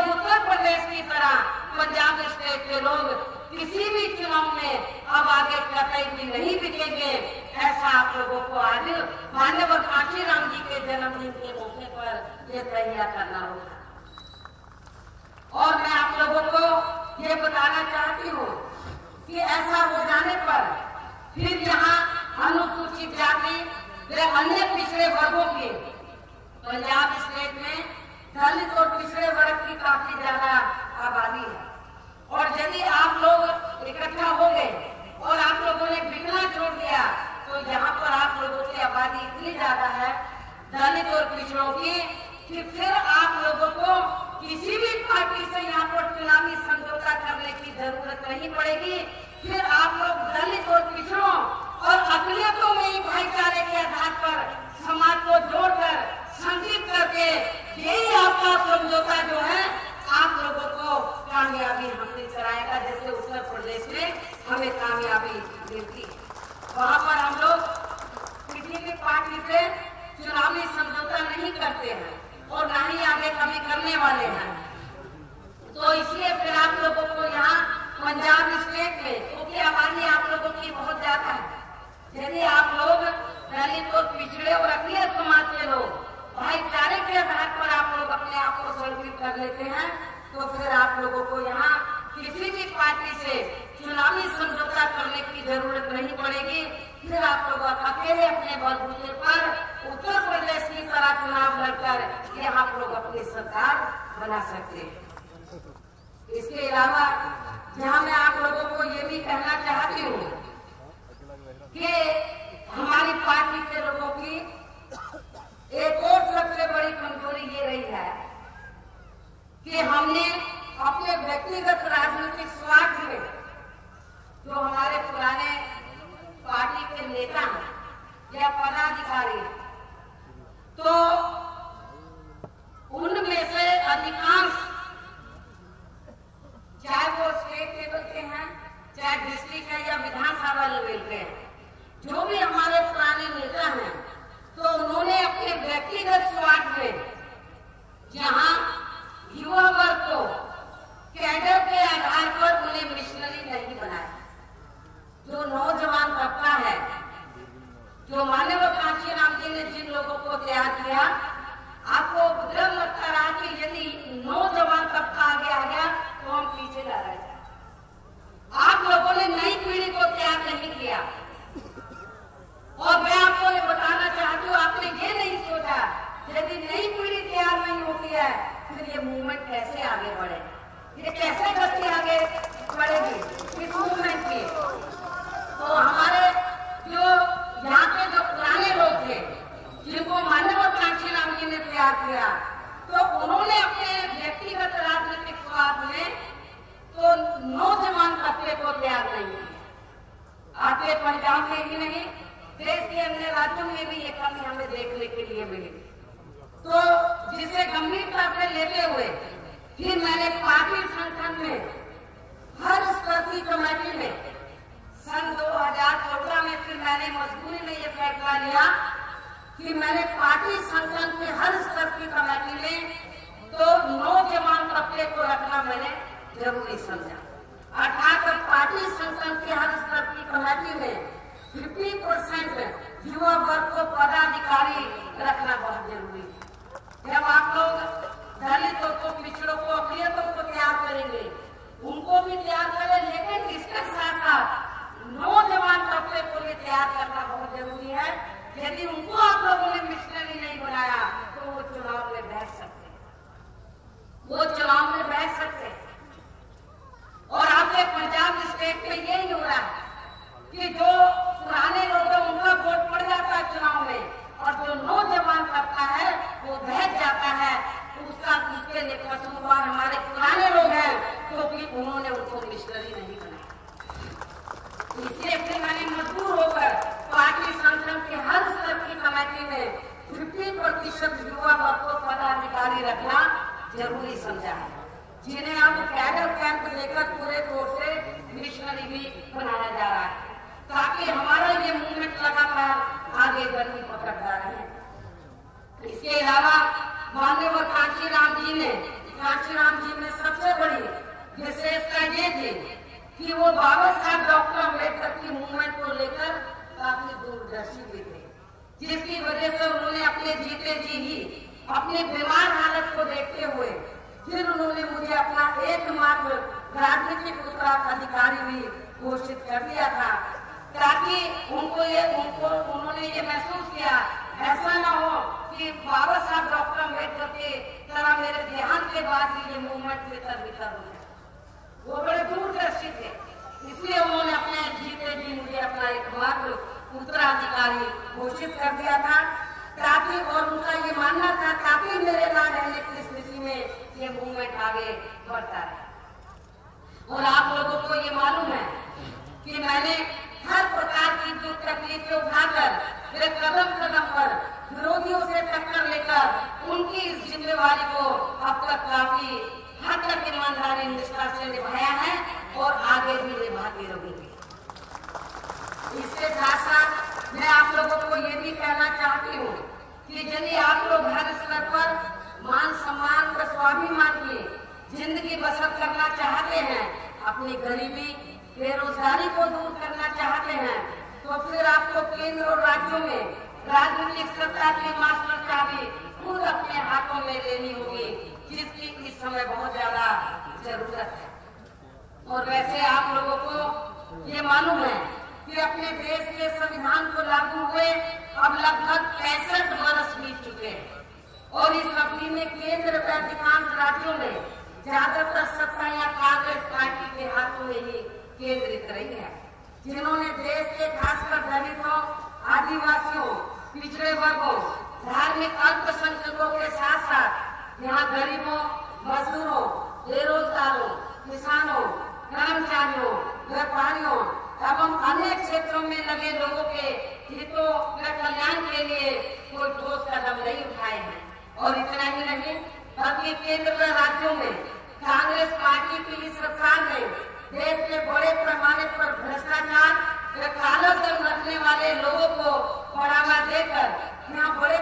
उत्तर प्रदेश की तरह पंजाब स्टेट के लोग किसी भी चुनाव में अब आगे कतई भी नहीं बिकेंगे। ऐसा आप लोगों को आज माननीय कांशीराम जी के जन्मदिन के मौके पर ये तैयार करना होगा। और मैं आप लोगों को ये बताना चाहती हूँ कि ऐसा हो जाने पर फिर यहाँ अनुसूचित जाति व अन्य पिछड़े वर्गों की पंजाब स्टेट में दलित और पिछड़े वर्ग की काफी ज्यादा आबादी है और यदि आप लोग इकट्ठा हो गए और आप लोगों ने बिकना छोड़ दिया तो यहाँ पर आप लोगों की आबादी इतनी ज्यादा है दलित और पिछड़ों की कि फिर आप लोगों को किसी भी पार्टी से यहाँ पर चुनावी समझौता करने की जरूरत नहीं पड़ेगी। फिर आप लोग दलित और पिछड़ों और अकलियतों में ही भाईचारे के आधार पर समाज को जोड़कर संगठित करके यही आपका समझौता जो है आप लोगों को कामयाबी हासिल कराएगा। जैसे उत्तर प्रदेश में हमें कामयाबी मिलती है, वहाँ पर हम लोग किसी भी पार्टी से चुनावी समझौता नहीं करते हैं और ना ही आगे कभी करने वाले हैं। तो इसलिए फिर आप लोगों को यहाँ पंजाब स्टेट में, क्योंकि आबादी आप लोगों की बहुत ज्यादा है, यदि आप लोग दलित और पिछड़े और अगले समाज के लोग भाईचारे के आधार पर आप लोग अपने आप को संगठित कर लेते हैं, तो फिर आप लोगों को यहाँ किसी भी पार्टी से चुनावी समझौता करने की जरूरत नहीं पड़ेगी। फिर आप लोग अकेले अपने बलबूते पर उत्तर प्रदेश की तरह चुनाव लड़कर ये आप लोग अपनी सरकार बना सकते हैं। इसके अलावा यहाँ मैं आप लोगों को ये भी कहना चाहती हूँ कि हमारी पार्टी के लोगों की एक और सबसे बड़ी कमजोरी ये रही है कि हमने अपने व्यक्तिगत राजनीतिक स्वार्थ में जो हमारे पुराने पार्टी के नेता हैं या पदाधिकारी, तो उनमें से अधिकांश चाहे वो स्टेट लेवल के हैं, चाहे डिस्ट्रिक्ट है या विधानसभा लेवल के हैं, जो भी हमारे पुराने नेता हैं, तो उन्होंने अपने व्यक्तिगत स्वार्थ में जहां युवा वर्ग को कैडर के आधार पर उन्हें मिशनरी नहीं बनाया। जो नौजवान तबका है, जो माननीय कांशीराम जी ने जिन लोगों को तैयार किया, आपको डर लगता रहा कि यदि नौजवान तबका आगे आ गया तो हम पीछे ला रहे थे। आप लोगों ने नई पीढ़ी को तैयार नहीं किया। और मैं आपको ये बताना चाहती हूँ, आपने ये नहीं सोचा यदि नई पीढ़ी तैयार नहीं होती है फिर ये मूवमेंट कैसे आगे बढ़े, ये कैसे गति आगे बढ़ेगी इस मूवमेंट की। तो हमारे जो यहाँ के जो पुराने लोग थे, जिनको माननीय कांशीराम जी ने तैयार किया, तो उन्होंने अपने व्यक्तिगत राजनीतिक स्वार्थ में तो नौजवान तबके को तैयार नहीं किया। आपके पंजाब में ही नहीं, देश के अन्य राज्यों में भी ये कमी हमें देखने के लिए मिली। तो जिसे गंभीरता से लेते हुए फिर मैंने पार्टी संगठन में हर स्तर की कमेटी में सन 2014 में फिर मैंने मजबूरी में ये फैसला लिया कि मैंने पार्टी संगठन के हर स्तर की कमेटी में तो नौजवान तबके को रखना मैंने जरूरी समझा। अर्थात पार्टी संगठन के हर स्तर की कमेटी में 50% युवा वर्ग को पदाधिकारी रखना बहुत जरूरी है। जब आप लोग दलितों को, पिछड़ों को, अकलियतों को तैयार करेंगे, उनको भी तैयार करें, लेकिन इसके साथ साथ नौजवान तबके को भी तैयार करना बहुत जरूरी है। यदि उनको आप लोगों ने मिशनरी नहीं बनाया तो वो चुनाव में बैठ सकते हैं, वो चुनाव में बैठ सकते हैं। और आपके पंजाब स्टेट में यही हो रहा है कि जो पुराने लोग हैं उनका वोट पड़ जाता है चुनाव में, और जो नौजवान तबका है वो बैठ जाता है। उसके लिए कसूरवार हमारे पुराने लोग हैं, क्योंकि उन्होंने उनको मिशनरी नहीं बनाया। इसलिए फिर मैंने मजबूर होकर पार्टी संगठन के हर स्तर की कमेटी में 50% युवा वर्ग को पदाधिकारी रखना जरूरी समझा है, जिन्हें अब कैडर कैंप लेकर पूरे तौर से मिशनरी भी बनाया जा रहा है, ताकि हमारा ये मूवमेंट लगातार आगे गति पकड़ता रहे। इसके अलावा माननीय कांशीराम जी में सबसे बड़ी विशेषता ये थी कि वो बाबा साहब डॉक्टर अम्बेडकर की मूवमेंट को लेकर काफी दूरदर्शी भी थे, जिसकी वजह से उन्होंने अपने जीते जी ही अपने बीमार हालत को देखते हुए फिर उन्होंने मुझे अपना एकमात्र राजनीतिक उत्तराधिकारी भी घोषित कर दिया था, ताकि उन्होंने ये महसूस किया ऐसा ना हो कि बाबा साहब डॉक्टर अम्बेडकर के तरह मेरे देहांत के बाद भी ये मूवमेंट बितर हो जाए। वो बड़े दूरदर्शी थे, इसलिए उन्होंने अपने जीते जी मुझे अपना एकमात्र उत्तराधिकारी घोषित कर दिया था, ताकि और उनका ये मानना था ताकि मेरे ना रहने की स्थिति में ये मूवमेंट आगे बढ़ता रहे। और आप लोगों को ये मालूम है उठाकर वे कदम कदम पर विरोधियों से टक्कर लेकर उनकी इस जिम्मेवारी को अब तक काफी हद तक ईमानदारी निष्ठा से निभाया है और आगे भी निभाती रहूंगी। इसके साथ साथ मैं आप लोगों को ये भी कहना चाहती हूँ कि यदि आप लोग हर स्तर पर मान सम्मान व स्वाभिमान की जिंदगी बसर करना चाहते हैं, अपनी गरीबी बेरोजगारी को दूर करना चाहते हैं, तो फिर आपको केंद्र और राज्यों में राजनीतिक सत्ता की मास्टर चाबी खुद अपने हाथों में लेनी होगी, जिसकी इस समय बहुत ज्यादा जरूरत है। और वैसे आप लोगों को ये मालूम है कि अपने देश के संविधान को लागू हुए अब लगभग 65 वर्ष बीत चुके हैं और इस अवधि में केंद्र व अधिकांश राज्यों में ज्यादातर सत्ता या कांग्रेस पार्टी के हाथों में ही केंद्रित रही है, जिन्होंने देश के खासकर दलितों, आदिवासियों, पिछड़े वर्गों, धार्मिक अल्पसंख्यकों के साथ साथ यहाँ गरीबों, मजदूरों, बेरोजगारों, किसानों, कर्मचारियों, व्यापारियों एवं अन्य क्षेत्रों में लगे लोगों के हितों व कल्याण के लिए कोई ठोस कदम नहीं उठाए हैं। और इतना ही नहीं, बल्कि केंद्र व राज्यों में कांग्रेस पार्टी की इस सरकार ने देश के बड़े पैमाने पर भ्रष्टाचार व काला धन रखने वाले लोगों को बढ़ावा देकर यहाँ बड़े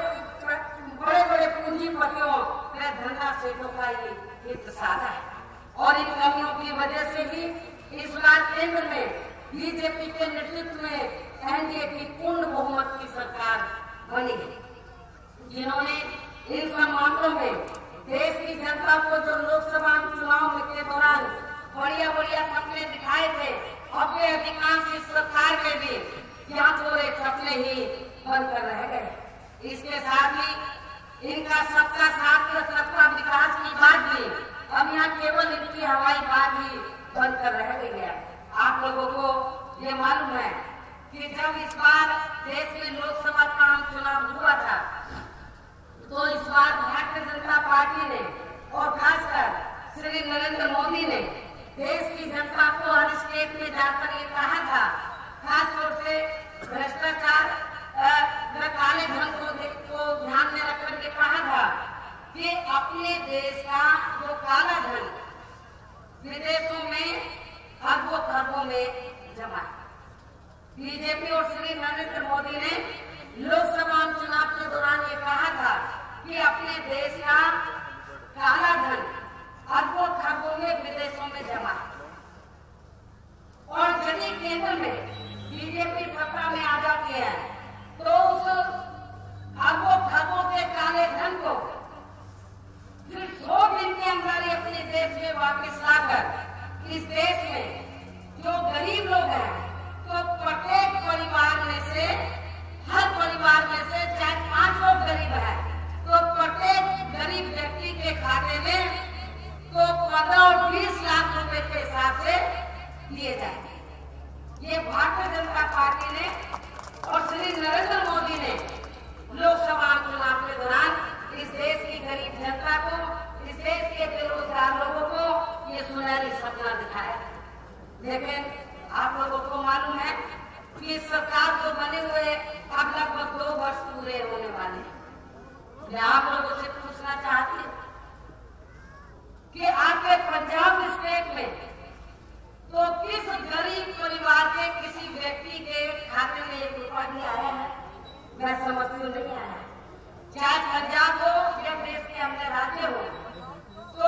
पूंजीपतियों व धंधा सेठों का ये हित साधा है। और इन कमियों की वजह से ही इस बार केंद्र में बीजेपी के नेतृत्व में एनडीए की पूर्ण बहुमत की सरकार बनी है, जिन्होंने इन समारोह में देश की जनता को जो लोकसभा चुनाव के दौरान बढ़िया सपने दिखाए थे, अब वे अधिकांश इस सरकार के भी यहाँ थोड़े सपने ही बनकर रह गए। इसके साथ ही इनका सबका साथ व सबका विकास की बात भी अब यहाँ केवल इनकी हवाई बात ही बनकर रह गई है। आप लोगों को ये मालूम है कि जब इस बार देश में लोकसभा का चुनाव हुआ था, तो इस बार भारतीय जनता पार्टी ने और खासकर श्री नरेंद्र मोदी ने देश की जनता को हर स्टेट में जाकर ये कहा था, खासतौर से भ्रष्टाचार व काले धन को ध्यान में रखकर के कहा था कि अपने देश का जो काला धन विदेशों में अरबों खरबों में जमा। बीजेपी और श्री नरेंद्र मोदी ने लोकसभा चुनाव के दौरान ये कहा था कि अपने देश का काला धन अरबों खरबों में विदेशों में जमा। और यदि केंद्र में बीजेपी सत्ता में आ जाती है, तो उस अरबों खरबों के काले धन को फिर 100 दिन के अंदर ही अपने देश में वापस लाकर इस देश में जो गरीब लोग हैं, तो प्रत्येक परिवार में से, हर परिवार में से चाहे 5 लोग गरीब है, तो प्रत्येक गरीब व्यक्ति के खाते में तो 15 और 20 लाख रुपए के हिसाब से दिए जाएंगे। ये भारतीय जनता पार्टी ने और श्री नरेंद्र मोदी ने लोकसभा चुनाव के दौरान इस देश की गरीब जनता को, इस देश के बेरोजगार लोगों को ये सुनहरी सपना दिखाया। लेकिन आप लोगों को मालूम है कि सरकार को बने हुए अब लगभग 2 वर्ष पूरे होने वाले हैं। मैं आप लोगों से पूछना चाहती हूँ कि आपके पंजाब स्टेट में तो किस गरीब परिवार के किसी व्यक्ति के खाते में 1 रुपया भी आया है? मैं समझती हूँ नहीं आया है। चाहे पंजाब हो या देश के अन्य राज्य हो, तो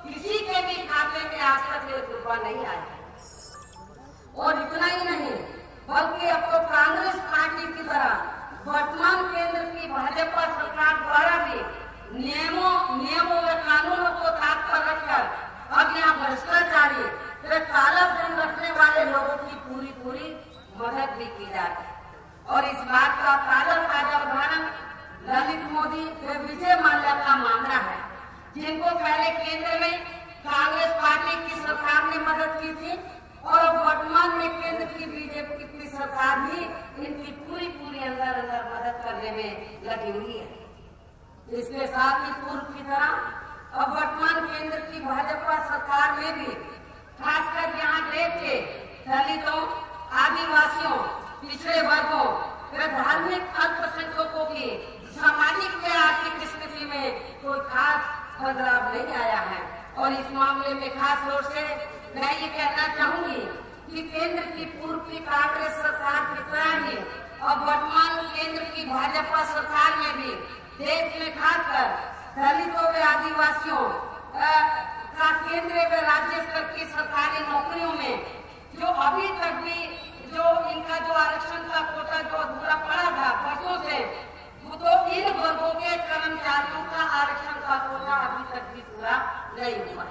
किसी के भी खाते में आज तक 1 रुपया नहीं आया। और इतना ही नहीं, बल्कि अब तो कांग्रेस पार्टी की तरह वर्तमान केंद्र की भाजपा सरकार द्वारा भी नियमों व कानूनों को ताक पर रखकर अब यहाँ भ्रष्टाचारी व काला धन रखने वाले लोगों की पूरी मदद भी की जाती है। और इस बात का ताजा उदाहरण ललित मोदी व विजय माल्या का मामला है, जिनको पहले केंद्र में कांग्रेस पार्टी की सरकार ने मदद की थी और अब वर्तमान में केंद्र की बीजेपी की सरकार ही इनकी पूरी अंदर मदद करने में लगी हुई है। इसके साथ ही पूर्व की तरह अब वर्तमान केंद्र की भाजपा सरकार में भी खासकर यहाँ देश के दलितों, आदिवासियों, पिछड़े वर्गों व धार्मिक अल्पसंख्यकों की सामाजिक व आर्थिक स्थिति में कोई खास बदलाव नहीं आया है। और इस मामले में खास तौर से मैं ये कहना चाहूंगी कि केंद्र की पूर्व की कांग्रेस सरकार की तरह ही और वर्तमान केंद्र की भाजपा सरकार में भी देश में खासकर दलितों व आदिवासियों का केंद्र व राज्य स्तर की सरकारी नौकरियों में जो अभी तक भी जो इनका जो आरक्षण का कोटा जो अधूरा पड़ा था वर्षों से, तो इन वर्गों के कर्मचारियों का आरक्षण का कोटा अभी तक भी पूरा नहीं हुआ,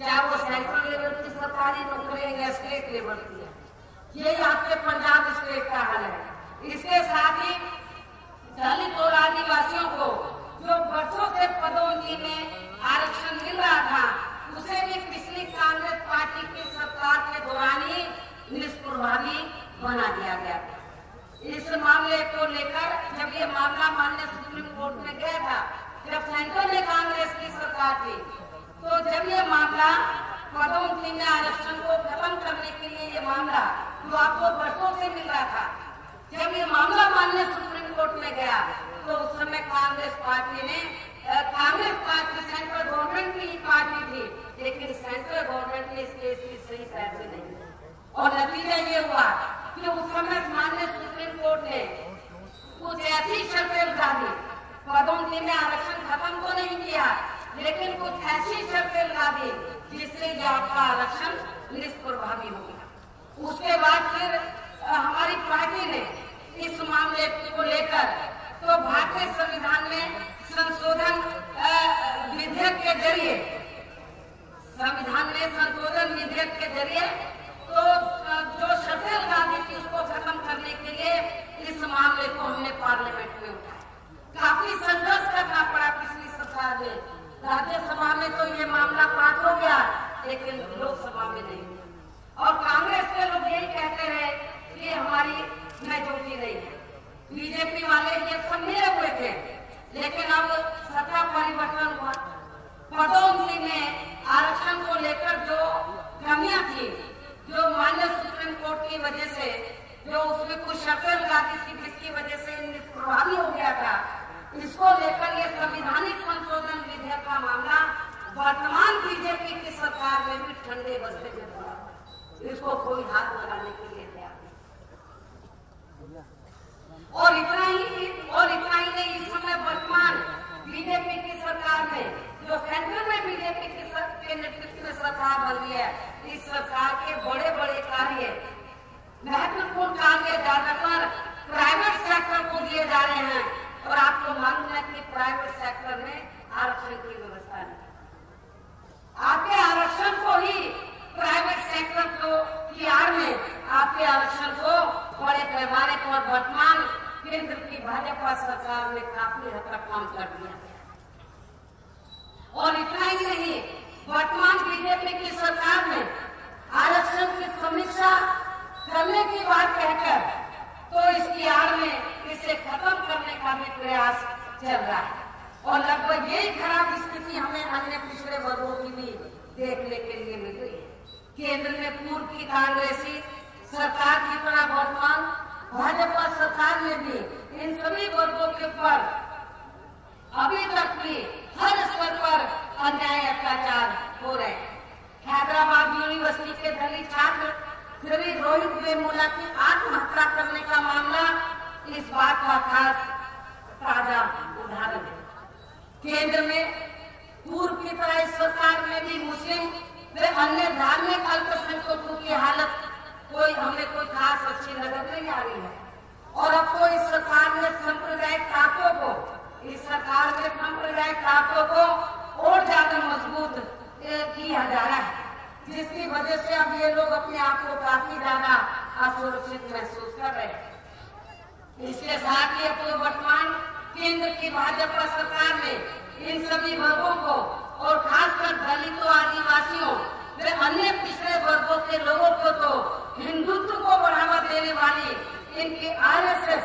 चाहे वो सेंट्रल लेवल की सरकारी नौकरी या स्टेट लेवल की है। ये आपके पंजाब स्टेट का हाल है। इसके साथ ही दलित और आदिवासियों को जो वर्षों से पदोन्नति में आरक्षण मिल रहा था, उसे भी पिछली कांग्रेस पार्टी की सरकार के दौरान ही निष्प्रभावी बना दिया गया था। इस मामले को लेकर जब ये मामला माननीय सुप्रीम कोर्ट में गया था, जब सेंट्रल में कांग्रेस की सरकार थी, तो जब ये मामला पदोन्नति में आरक्षण को खत्म करने के लिए ये मामला जो आपको वर्षों से मिल रहा था, जब ये मामला माननीय सुप्रीम कोर्ट में गया, तो उस समय कांग्रेस पार्टी सेंट्रल गवर्नमेंट की पार्टी थी, लेकिन सेंट्रल गवर्नमेंट ने इस केस की सही फैसले नहीं किया। और नतीजा ये हुआ कि उस समय माननीय सुप्रीम कोर्ट ने कुछ ऐसी शर्तें लगा दी, पदोन्नति में आरक्षण खत्म तो नहीं किया, लेकिन कुछ ऐसी शर्तें लगा दी जिससे ये आपका आरक्षण निष्प्रभावी हो गया। उसके बाद फिर हमारी पार्टी ने इस मामले को लेकर तो भारतीय संविधान में संशोधन विधेयक के जरिए तो जो शर्तें लगा दी थी उसको खत्म करने के लिए इस मामले को हमने पार्लियामेंट में उठाया। काफी संघर्ष करना पड़ा पिछली सरकार में। राज्यसभा में तो ये मामला पास हो गया, लेकिन लोकसभा में नहीं। और कांग्रेस के लोग यही कहते रहे कि हमारी मेजॉरिटी नहीं है। बीजेपी वाले ये सब मिले हुए थे, लेकिन अब सत्ता परिवर्तन हुआ। पदोन्नति में आरक्षण को लेकर जो कमियां थी, जो माननीय सुप्रीम कोर्ट की वजह से जो उसमें कुछ शर्तें लगा दी थी, जिसकी वजह से निष्प्रभावी हो गया था, इसको लेकर ये संवैधानिक संशोधन विधेयक का मामला वर्तमान बीजेपी की सरकार में भी ठंडे बस्ते में पड़ा। इसको कोई हाथ लगाने के लिए तैयार नहीं। और इतना ही नहीं, इस समय वर्तमान बीजेपी की सरकार में जो सेंट्रल में बीजेपी के नेतृत्व में सरकार बन रही है, इस सरकार के बड़े बड़े कार्य, महत्वपूर्ण कार्य ज्यादातर प्राइवेट सेक्टर को दिए जा रहे हैं। और आपको मालूम है कि प्राइवेट सेक्टर में आरक्षण की व्यवस्था नहीं। आपके आरक्षण को ही प्राइवेट सेक्टर को की आड़ में आपके आरक्षण को बड़े पैमाने पर वर्तमान केंद्र की भाजपा सरकार ने काफी हद तक कम कर दिया। और इतना ही नहीं, वर्तमान बीजेपी की सरकार में आरक्षण की समीक्षा करने की बात कहकर तो इसकी आड़ में इसे खत्म करने का भी प्रयास चल रहा है। और लगभग यही खराब स्थिति हमें अन्य पिछड़े वर्गों की भी देखने के लिए मिल रही है। केंद्र में पूर्व की कांग्रेसी सरकार की तरह वर्तमान भाजपा सरकार में भी इन सभी वर्गों के ऊपर अभी तक भी हर स्तर पर अन्याय अत्याचार हो रहे हैं। हैदराबाद यूनिवर्सिटी के दलित छात्र श्री रोहित वेमुला की आत्महत्या करने का मामला इस बात का खास ताजा उदाहरण है। केंद्र में पूर्व की तरह इस सरकार में भी मुस्लिम व अन्य धार्मिक अल्पसंख्यकों की हालत हमें कोई खास अच्छी नजर नहीं आ रही है। और अब तो इस सरकार में सांप्रदायिक ताकतों को और ज्यादा मजबूत किया जा रहा है, जिसकी वजह से अब ये लोग अपने आप को काफी ज्यादा असुरक्षित महसूस कर रहे हैं। इसके साथ ही अब तो वर्तमान केंद्र की भाजपा सरकार ने इन सभी वर्गों को और खासकर दलितों, आदिवासियों व अन्य पिछड़े वर्गों के लोगों को तो हिंदुत्व को बढ़ावा देने वाली इनकी आरएसएस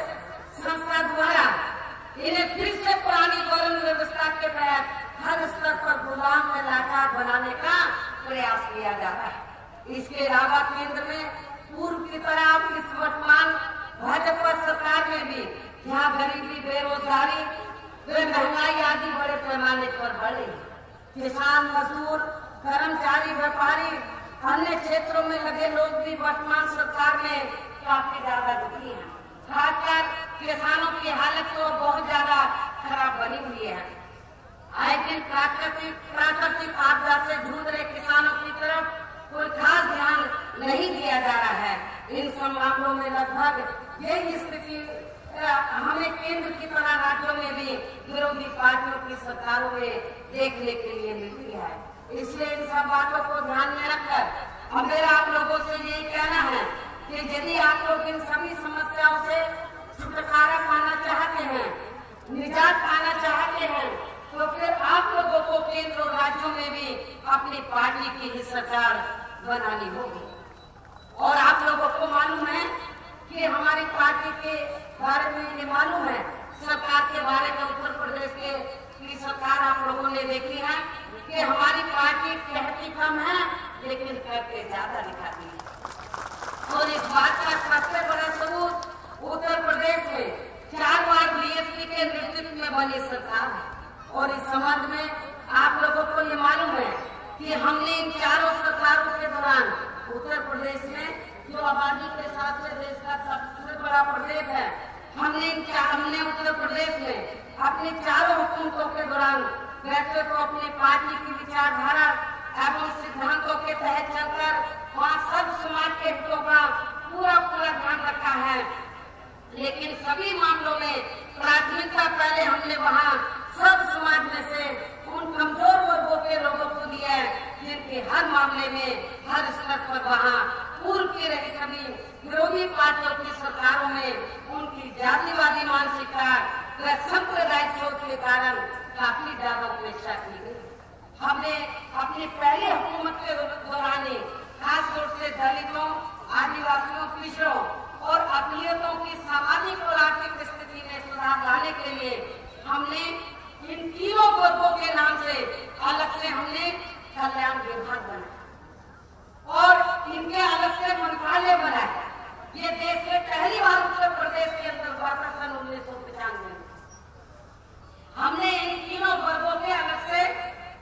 संस्था द्वारा इन्हें फिर से पुरानी वर्ण व्यवस्था के तहत हर स्तर पर गुलाम व लाचार बनाने का प्रयास किया जा रहा है। इसके अलावा केंद्र में पूर्व की तरह इस वर्तमान भाजपा सरकार में भी यहाँ गरीबी, बेरोजगारी, महंगाई आदि बड़े पैमाने पर बढ़े। किसान, मजदूर, कर्मचारी, व्यापारी, अन्य क्षेत्रों में लगे लोग भी वर्तमान सरकार में काफी ज्यादा दुखी हैं। खासकर किसानों की हालत तो बहुत ज्यादा खराब बनी हुई है। आए दिन प्राकृतिक आपदा से जूझ रहे किसानों की तरफ कोई खास ध्यान नहीं दिया जा रहा है। इन सब मामलों में लगभग यही स्थिति हमें केंद्र की तरह राज्यों में भी विरोधी पार्टियों की सरकारों में देखने के लिए मिलती है। इसलिए इन सब बातों को ध्यान में रखकर अब मेरा आप लोगों से यही कहना है कि यदि आप लोग इन सभी समस्याओं से छुटकारा पाना चाहते हैं, निजात पाना चाहते हैं, तो फिर आप लोगों को केंद्र और राज्यों में भी अपनी पार्टी की ही सरकार बनानी होगी। और आप लोगों को मालूम है कि हमारी पार्टी के बारे में ये मालूम है, सरकार के बारे में उत्तर प्रदेश की सरकार आप लोगों ने देखी है कि हमारी पार्टी कहती कम है लेकिन करके ज्यादा दिखाती है। और इस बात का सबसे बड़ा सबूत उत्तर प्रदेश में 4 बार बीएसपी के नेतृत्व में बनी सरकार है। और इस संबंध में आप लोगों को ये मालूम है कि हमने इन चारों सरकारों के दौरान उत्तर प्रदेश में, जो आबादी के हिसाब से देश का सबसे बड़ा प्रदेश है, हमने उत्तर प्रदेश में अपनी चारों हुकूमतों के दौरान वैसे तो अपनी पार्टी की विचारधारा एवं सिद्धांतों के तहत चलकर वहाँ सब समाज के हितों का पूरा ध्यान रखा है, लेकिन सभी मामलों में प्राथमिकता पहले हमने वहाँ सब समाज में से उन कमजोर वर्गों के लोगों को दिया है, जिनके हर मामले में हर स्तर पर वहाँ पूर्व की रही सभी विरोधी पार्टियों की सरकारों में उनकी जातिवादी मानसिकता व सांप्रदायिक सोच के कारण काफी ज्यादा उपेक्षा की गई। हमने अपनी पहली हुकूमत के दौरान खास तौर से दलितों, आदिवासियों, पिछड़ों और अकलियतों की सामाजिक और आर्थिक स्थिति में सुधार लाने के लिए हमने इन तीनों वर्गों के नाम से अलग से हमने कल्याण विभाग बनाया और इनके अलग से मंत्रालय बनाया। ये देश में पहली बार उत्तर प्रदेश के अंदर हुआ था सन 1995 में। हमने इन तीनों वर्गों के अलग से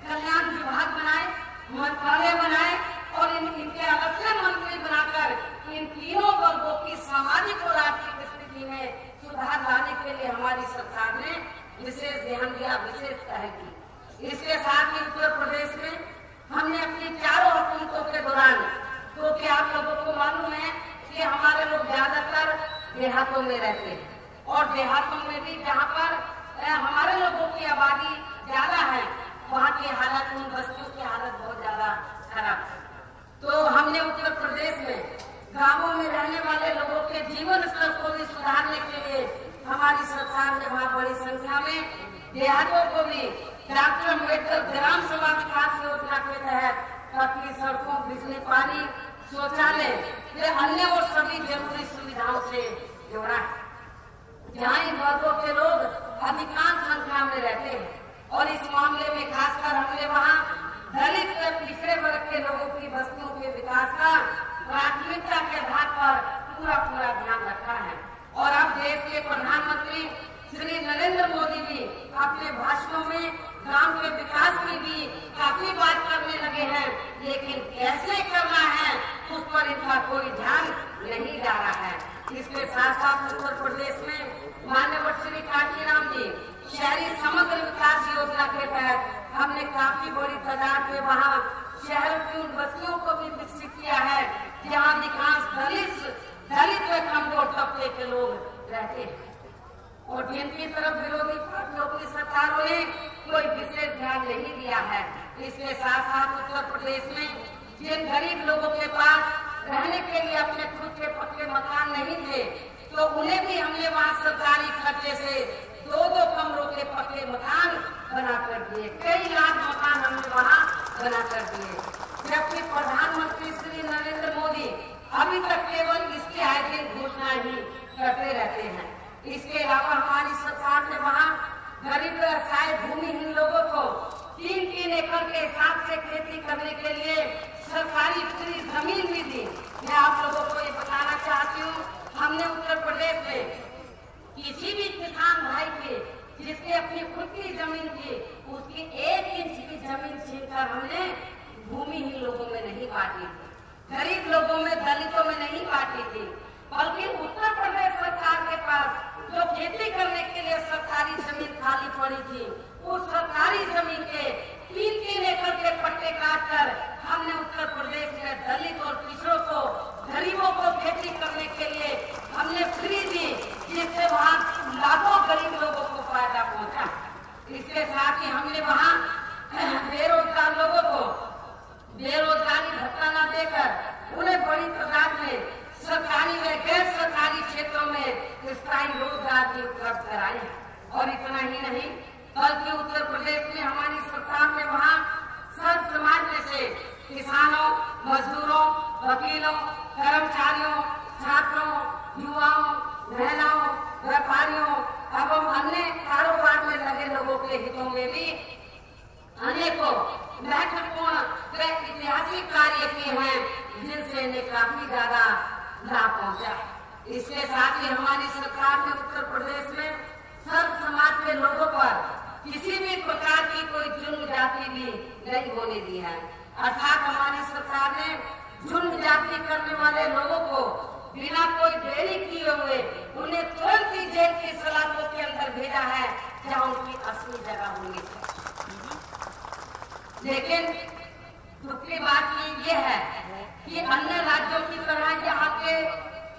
कल्याण विभाग बनाए, मंत्रालय बनाए और इनके अलग से मंत्री बनाकर इन तीनों वर्गों की सामाजिक और आर्थिक स्थिति में सुधार लाने के लिए हमारी सरकार ने विशेष ध्यान दिया, विशेष पहल की। इसके साथ ही उत्तर प्रदेश में हमने अपनी चारों हुकूमतों के दौरान, क्योंकि आप लोगों को मालूम है कि हमारे लोग ज्यादातर देहातों में रहते हैं और देहातों में भी जहाँ पर हमारे लोगों की आबादी ज्यादा है, वहाँ की हालत, उन बस्तियों की हालत बहुत ज्यादा खराब है। तो हमने उत्तर प्रदेश में गांवों में रहने वाले लोगों के जीवन स्तर को भी सुधारने के लिए हमारी सरकार ने वहाँ बड़ी संख्या में देहातों को भी डॉक्टर अम्बेडकर ग्राम सभा विकास योजना के तहत पक्की सड़कों, बिजली, पानी, शौचालय ये अन्य और सभी जरूरी सुविधाओं से जोड़ा है। जहाँ इन वर्गों के लोग अधिकांश संख्या में रहते हैं और इस मामले में खासकर हमने वहाँ दलित व पिछड़े वर्ग के लोगों की बस्तियों के विकास का प्राथमिकता के आधार पर पूरा ध्यान रखा है। और अब देश के प्रधानमंत्री श्री नरेंद्र मोदी भी अपने भाषणों में गांव के विकास की भी काफी बात करने लगे हैं, लेकिन कैसे करना है उस पर इनका कोई ध्यान नहीं जा रहा है। इसके साथ साथ उत्तर प्रदेश में माननीय श्री कांशीराम जी शहरी समग्र विकास योजना के तहत हमने काफी बड़ी तादाद में वहाँ शहरों की उन बस्तियों को भी विकसित किया है जहाँ अधिकांश दलित व कमजोर तबके के लोग रहते हैं और जिनकी तरफ विरोधी पार्टियों की सरकारों ने कोई विशेष ध्यान नहीं दिया है। इसके साथ साथ उत्तर प्रदेश में जिन गरीब लोगों के पास रहने के लिए अपने खुद के पक्के मकान नहीं थे, तो उन्हें भी हमने वहाँ सरकारी खर्चे से 2-2 कमरों के पक्के मकान बना कर दिए। कई लाख मकान हमने वहाँ बना कर दिए, जबकि प्रधानमंत्री श्री नरेंद्र मोदी अभी तक केवल इसकी आए दिन घोषणा ही करते रहते हैं। इसके अलावा हमारी सरकार ने वहाँ गरीब व्यवसाय भूमिहीन लोगों को 3-3 एकड़ के हिसाब से खेती करने के लिए सरकारी फ्री जमीन भी दी। मैं आप लोगों को ये बताना चाहती हूँ, हमने उत्तर प्रदेश किसी भी किसान भाई के जिसके अपनी खुद की जमीन थी, उसकी 1 इंच की जमीन छीनकर हमने भूमिहीन लोगों में नहीं बांटी थी, गरीब लोगों में, दलितों में नहीं बांटी थी, बल्कि उत्तर प्रदेश सरकार के पास जो खेती करने के लिए सरकारी जमीन खाली पड़ी थी, उस सरकारी जमीन के 3-3 एकड़ के पट्टे काटकर हमने उत्तर प्रदेश में दलित और पिछड़ों को, गरीबों को खेती करने के लिए हमने फ्री दी, जिससे वहाँ लाखों गरीब लोगों को फायदा पहुँचा। इसके साथ ही हमने वहाँ बेरोजगार लोगों को बेरोजगारी भत्ता न देकर उन्हें बड़ी तादाद में सरकारी व गैर सरकारी क्षेत्रों में स्थायी रोजगार भी उपलब्ध कराए। और इतना ही नहीं, बल्कि उत्तर प्रदेश में हमारी सरकार ने वहाँ सर्व समाज में से किसानों, मजदूरों, वकीलों, कर्मचारियों, छात्रों, युवाओं, महिलाओं, व्यापारियों एवं अन्य कारोबार में लगे लोगों के हितों में भी अनेकों महत्वपूर्ण व ऐतिहासिक कार्य किए हैं, जिनसे इन्हें काफी ज्यादा लाभ पहुंचा। इसके साथ ही हमारी सरकार ने उत्तर प्रदेश में सर्व समाज के लोगों पर किसी भी प्रकार की कोई जुल्म जाति भी नहीं होने दी है। अर्थात हमारी सरकार ने जुल्म जाति करने वाले लोगों को बिना कोई देरी किए हुए उन्हें तुरंत ही जेल की सलाखों के अंदर भेजा है, जहां उनकी असली जगह होनी है। लेकिन दुख की बात ये है कि अन्य राज्यों की तरह यहाँ के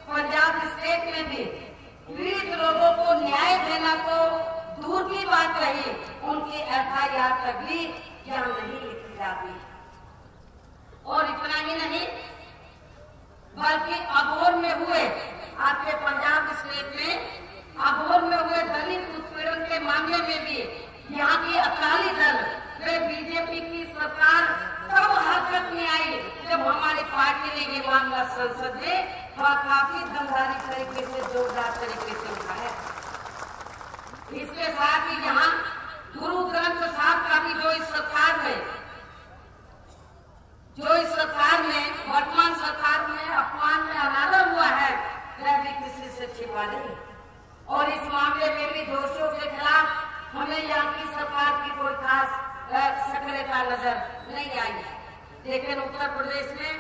पंजाब स्टेट में भी पीड़ित लोगों को न्याय देना तो दूर की बात रही, उनकी FIR तक भी यहाँ नहीं लिखी जाती। और इतना ही नहीं, बल्कि अबोहर में हुए, आपके पंजाब स्टेट में अबोहर में हुए दलित उत्पीड़न के मामले में भी यहाँ की अकाली दल व बीजेपी की सरकार तब हरकत में आई जब हमारी पार्टी ने ये मामला संसद में काफी दमदारी तरीके से, जोरदार तरीके से उठाया। इसके साथ ही यहाँ गुरु ग्रंथ साहब का भी जो इस सरकार में वर्तमान सरकार में अपमान में अनादर हुआ है, वह भी किसी से छिपा नहीं। और इस मामले में भी दोषियों के खिलाफ हमें यहाँ की सरकार की कोई खास सक्रियता नजर नहीं आई। लेकिन उत्तर प्रदेश में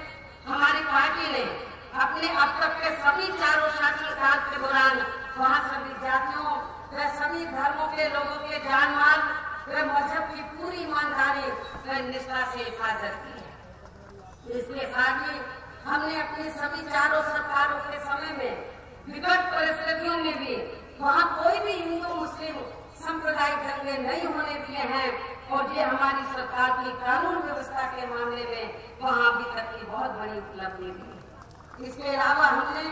हमारी पार्टी ने अपने अब तक के सभी 4 शासनकाल के दौरान वहाँ सभी जातियों व सभी धर्मों के लोगों के जान माल व मजहब की पूरी ईमानदारी व निष्ठा से हिफाजत की है। इसके साथ ही हमने अपनी सभी 4 सरकारों के समय में विकट परिस्थितियों में भी वहाँ कोई भी हिंदू मुस्लिम सांप्रदायिक दंगे नहीं होने दिए हैं। और ये हमारी सरकार की कानून व्यवस्था के मामले में वहाँ अभी तक की बहुत बड़ी उपलब्धि है। इसके अलावा हमने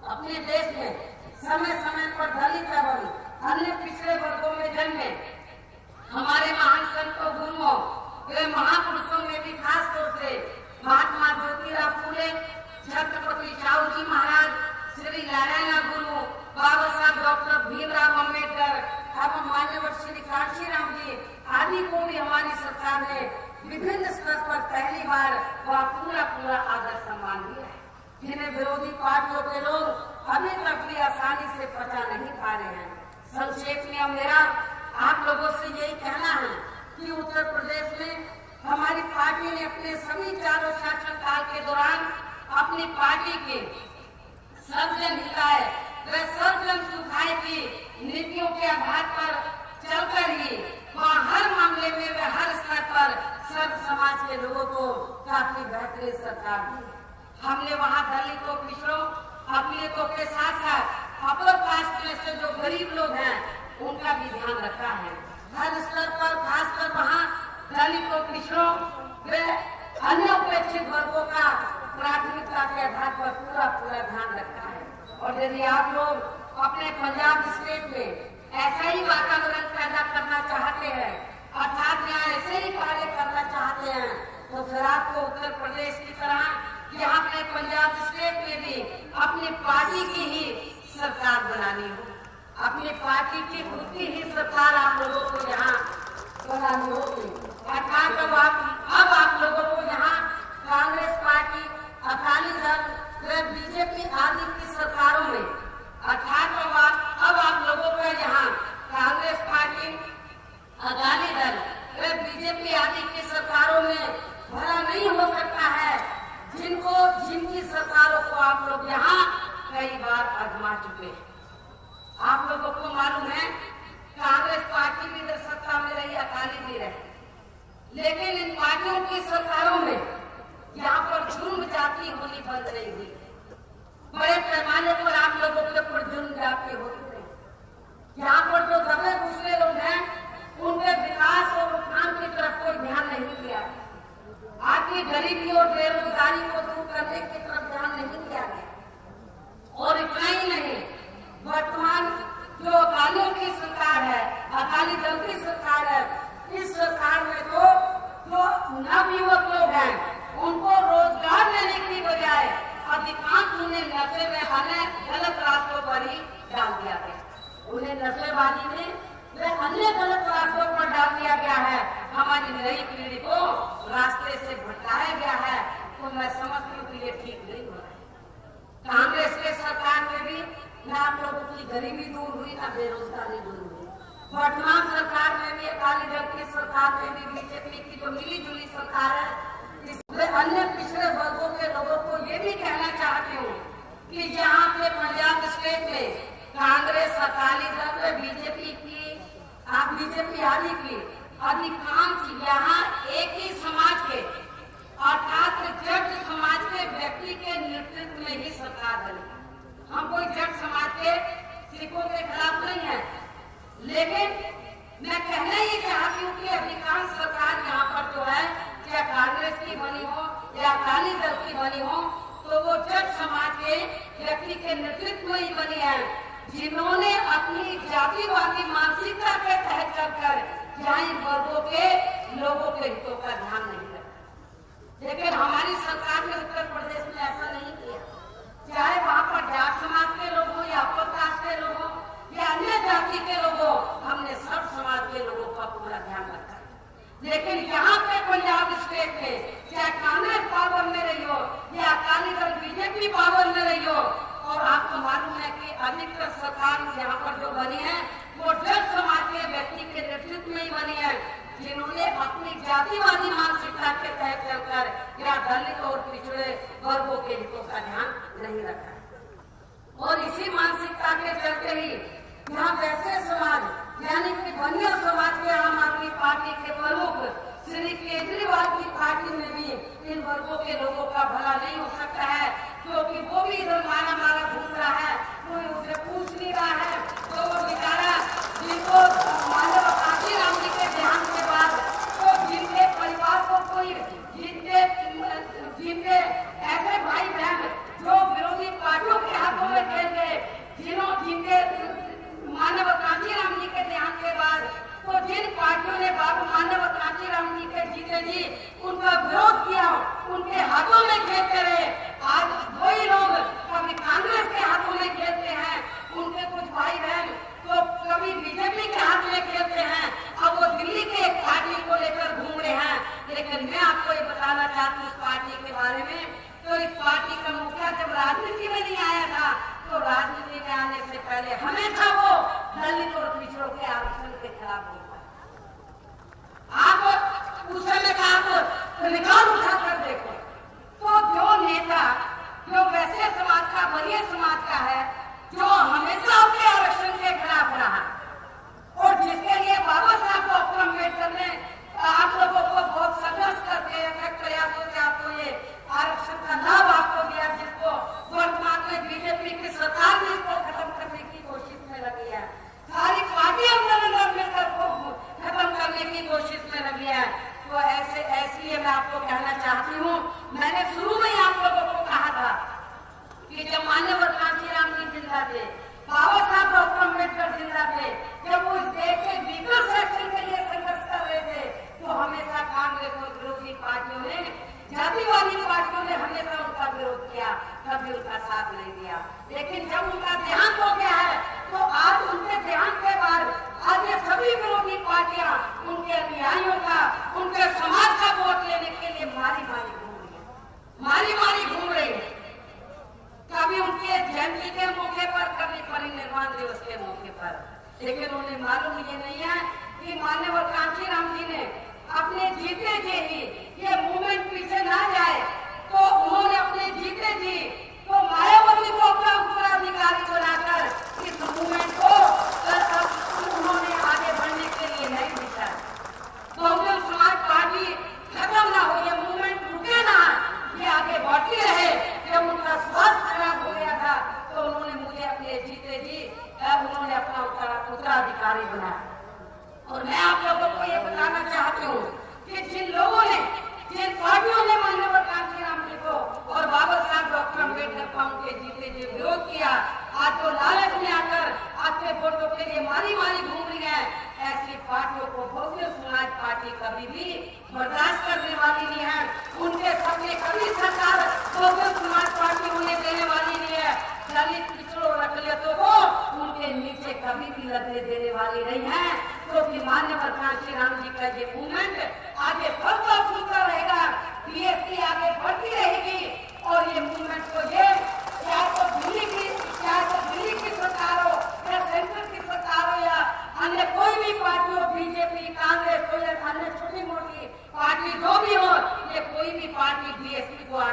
अपने देश में समय समय पर दलित एवं अन्य पिछड़े वर्गों में जन्मे हमारे महान संतों, गुरुओं व महापुरुषों में भी खास तौर से महात्मा ज्योतिराव फूले, छत्रपति साहू जी महाराज, श्री नारायण गुरु, बाबा साहब डॉक्टर भीमराव अम्बेडकर एवं मान्यवर श्री कांशीराम जी आदि को भी हमारी सरकार ने विभिन्न स्तर पर पहली बार वह पूरा आदर सम्मान दिया है, जिन्हें विरोधी पार्टियों के लोग अभी तक भी आसानी से पचा नहीं पा रहे हैं। संक्षेप में अब मेरा आप लोगों से यही कहना है कि उत्तर प्रदेश में हमारी पार्टी ने अपने सभी 4 शासनकाल के दौरान अपनी पार्टी के सर्वजन हिताय व सर्वजन सुखाय की नीतियों के आधार पर चलकर ही वहाँ हर मामले में व हर स्तर पर सर्व समाज के लोगों को काफी बेहतरीन सरकार दी। हमने वहाँ दलितों, पिछड़ों, अकलियतों के साथ साथ अपर कास्ट में से जो गरीब लोग हैं उनका भी ध्यान रखा है। हर स्तर पर खासकर वहाँ दलितों, पिछड़ों व अन्य उपेक्षित वर्गों का प्राथमिकता के आधार पर पूरा ध्यान रखा है। और यदि आप लोग अपने पंजाब स्टेट में ऐसा ही वातावरण पैदा करना चाहते हैं, अर्थात यहाँ ऐसे ही कार्य करना चाहते हैं, तो फिर आपको उत्तर प्रदेश की तरह यहाँ अपने पंजाब स्टेट में भी अपनी पार्टी की ही सरकार बनानी हो। अपनी पार्टी की खुद की ही सरकार आप लोगों को यहाँ बनानी होगी। अर्थात अब आप लोगों को यहाँ कांग्रेस पार्टी, अकाली दल व बीजेपी आदि की सरकारों में, अर्थात अब आप अब आप लोगों का यहाँ कांग्रेस पार्टी, अकाली दल व बीजेपी आदि की सरकारों में भला नहीं हो सकता है, जिनकी सरकारों को आप लोग यहाँ कई बार आजमा चुके हैं। आप लोगों को मालूम है कांग्रेस पार्टी भी इधर सत्ता में रही, अकाली भी रही, लेकिन इन पार्टियों की सरकारों में यहाँ पर जुर्म जाति होनी बंद नहीं हुई। बड़े पैमाने पर आप लोगों के ऊपर जुर्म जाति होती रही। यहाँ पर जो दबे दूसरे लोग हैं उनके विकास और उत्थान की तरफ कोई ध्यान नहीं दिया। आपकी गरीबी और बेरोजगारी को दूर करने की तरफ ध्यान नहीं दिया गया। और इतना ही नहीं, वर्तमान जो अकालियों की सरकार है, अकाली दल की सरकार है, इस सरकार में तो जो नवयुवक लोग हैं उनको रोजगार देने की बजाय अधिकांश उन्हें नशे में आने गलत रास्तों पर ही डाल दिया गया। उन्हें नशेबाजी में वे अन्य गलत रास्तों पर डाल दिया गया है। हमारी नई पीढ़ी को रास्ते से भटकाया गया है। तो मैं समझती हूँ कि ये ठीक नहीं हो रहा है। कांग्रेस के सरकार में भी न आप लोगों की गरीबी दूर हुई, न बेरोजगारी दूर हुई। वर्तमान सरकार में भी, अकाली दल की सरकार में भी, बीजेपी की जो मिली जुली सरकार है, इसमें अन्य पिछड़े वर्गों के लोगों को ये भी कहना चाहती हूँ कि जहाँ पे पंजाब स्टेट में कांग्रेस, अकाली दल, बीजेपी आदि की अधिकांश यहाँ एक ही समाज के अर्थात जट समाज के व्यक्ति के नेतृत्व में ही सरकार बनी। हम कोई जट समाज के सिखों के खिलाफ नहीं है, लेकिन मैं कहना ये चाहती हूँ कि अधिकांश सरकार यहाँ पर जो है, चाहे कांग्रेस की बनी हो या अकाली दल की बनी हो, तो वो जट समाज के व्यक्ति के नेतृत्व में ही बनी है, जिन्होंने अपनी जातिवादी मानसिकता के तहत चलकर यहाँ इन वर्गों के लोगों के हितों का ध्यान नहीं रखा। लेकिन हमारी सरकार ने उत्तर प्रदेश में ऐसा नहीं किया। चाहे वहाँ पर जाट समाज के लोग हो या अपर कास्ट के लोग हो या अन्य जाति के लोग हो, हमने सब समाज के लोगों का पूरा ध्यान रखा। लेकिन यहाँ पे पंजाब स्टेट में चाहे कांग्रेस पावर में रही हो या अकाली दल बीजेपी पावर में रही हो, और आपको मालूम है कि अधिकतर सरकार यहाँ पर जो बनी है वो जट समाज के व्यक्ति के नेतृत्व में ही बनी है, जिन्होंने अपनी जातिवादी मानसिकता के तहत चलकर या दलित और पिछड़े वर्गों के हितों का ध्यान नहीं रखा। और इसी मानसिकता के चलते ही यहाँ वैसे समाज यानी कि बनिया समाज के आम आदमी पार्टी के प्रमुख श्री केजरीवाल की पार्टी में भी इन वर्गों के लोगों का भला नहीं हो सकता है, क्योंकि वो भी इधर मारा मारा घूम रहा है, कोई उसे पूछ नहीं रहा है। तो वो बेचारा जिनको मानव कांशीराम जी के देहांत के बाद तो जिनके परिवार को कोई जिनके ऐसे भाई बहन जो विरोधी पार्टियों के हाथों में खेल गए, जिनके मानव कांशीराम जी के देहांत के बाद तो जिन पार्टियों ने बाबू मानव कांशीराम जी के जीते जी उनका विरोध किया, उनके हाथों में खेलते रहे। आज वही लोग कभी कांग्रेस के हाथों में खेलते हैं, उनके कुछ भाई बहन तो कभी बीजेपी के हाथ में खेलते हैं। अब वो दिल्ली के एक पार्टी को लेकर घूम रहे हैं। लेकिन मैं आपको ये बताना चाहती हूँ इस पार्टी के बारे में, तो इस पार्टी का मुखिया जब राजनीति में नहीं आया था तो राजनीति में आने से पहले हमेशा वो दलित और पिछड़ों के आरक्षण के खिलाफ होता है। आप उस समय का आप रिकॉर्ड उठाकर देखो तो जो नेता जो वैसे समाज का, बनिया समाज का है, जो हमेशा अपने आरक्षण के खिलाफ रहा और जिसके लिए बाबा साहब डॉक्टर अम्बेडकर ने आप लोगों को बहुत संघर्ष करके अथक प्रयासों से आपको ये आरक्षण का लाभ आपको दिया, जिसको वर्तमान में बीजेपी की सरकार ने इसको खत्म करने की कोशिश में लगी है। सारी पार्टियां मिलकर खत्म करने की कोशिश में लगी है। तो ऐसे मैं आपको कहना चाहती हूँ, मैंने शुरू में ही आप लोगों को कहा था कि जब माननीय कांशीराम जी जिंदा थे, बाबा साहब डॉक्टर अम्बेडकर जिंदा थे, जब वो इस देश के वीकर सेक्शन के लिए संघर्ष कर रहे थे, तो हमेशा कांग्रेस और विरोधी पार्टियों ने, जातिवादी पार्टियों ने हमेशा उनका विरोध किया, कभी उनका साथ नहीं दिया। लेकिन जब उनका देहांत हो गया है तो आज उनके देहांत के बाद आज ये सभी विरोधी पार्टियां उनके अनुयायियों का, उनके समाज का वोट लेने के लिए मारी मारी घूम रही है। कभी उनके जयंती के मौके पर, कभी परिनिर्वाण दिवस के मौके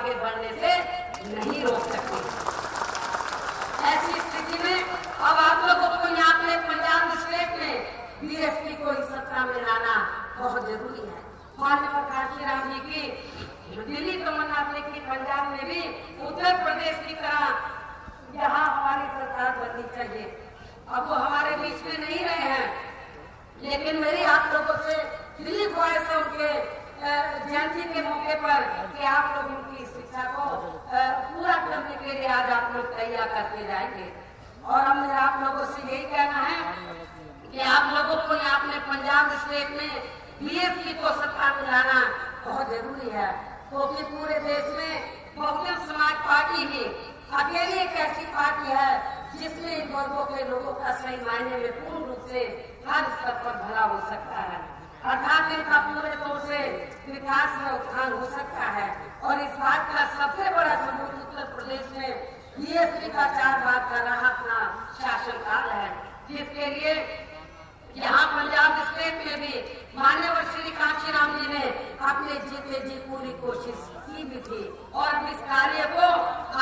आगे बढ़ने से नहीं रोक सकती। ऐसी स्थिति में अब आप लोगों को यहाँ अपने पंजाब स्टेट में बीएसपी को इस सत्ता में लाना बहुत जरूरी है। माननीय कांशीराम जी की दिल्ली तमन्ना थी कि पंजाब में भी उत्तर प्रदेश की तरह यहाँ हमारी सरकार बननी चाहिए। अब वो हमारे बीच में नहीं रहे हैं, लेकिन मेरी आप लोगों से दिल्ली ख्वाहिश है उनके जयंती के मौके पर कि आप लोग उनकी शिक्षा को पूरा करने के लिए आज आप लोग तैयार करते जाएंगे। और अब मेरा आप लोगों से यही कहना है कि आप लोगों को यहाँ अपने पंजाब स्टेट में बीएसपी को सत्ता में लाना बहुत जरूरी है, क्योंकि पूरे देश में बहुजन समाज पार्टी ही अकेली एक ऐसी पार्टी है जिसमें इन वर्गों के लोगों का सही मायने में पूर्ण रूप से हर स्तर पर भला हो सकता है, अर्थात इनका पूरे तौर से विकास में उत्थान हो सकता है। और इस बात का सबसे बड़ा सबूत उत्तर प्रदेश में बीएसपी का 4 बार का रहा अपना शासनकाल है, जिसके लिए यहाँ पंजाब स्टेट में भी माननीय श्री कांशीराम जी ने अपने जीते जी पूरी कोशिश की भी थी और इस कार्य को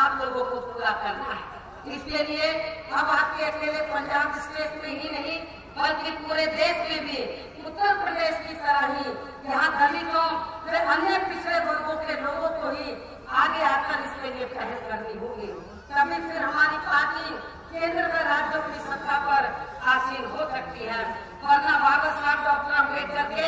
आप लोगों को पूरा करना है। इसके लिए अब आपके अकेले पंजाब स्टेट में ही नहीं बल्कि पूरे देश में भी उत्तर प्रदेश की तरह ही यहाँ दलितों व अन्य पिछड़े वर्गों के लोगों को ही आगे आकर इसके लिए पहल करनी होगी, तभी फिर हमारी पार्टी केंद्र व राज्यों की सत्ता पर आसीन हो सकती है। वरना बाबा साहब डॉक्टर अम्बेडकर के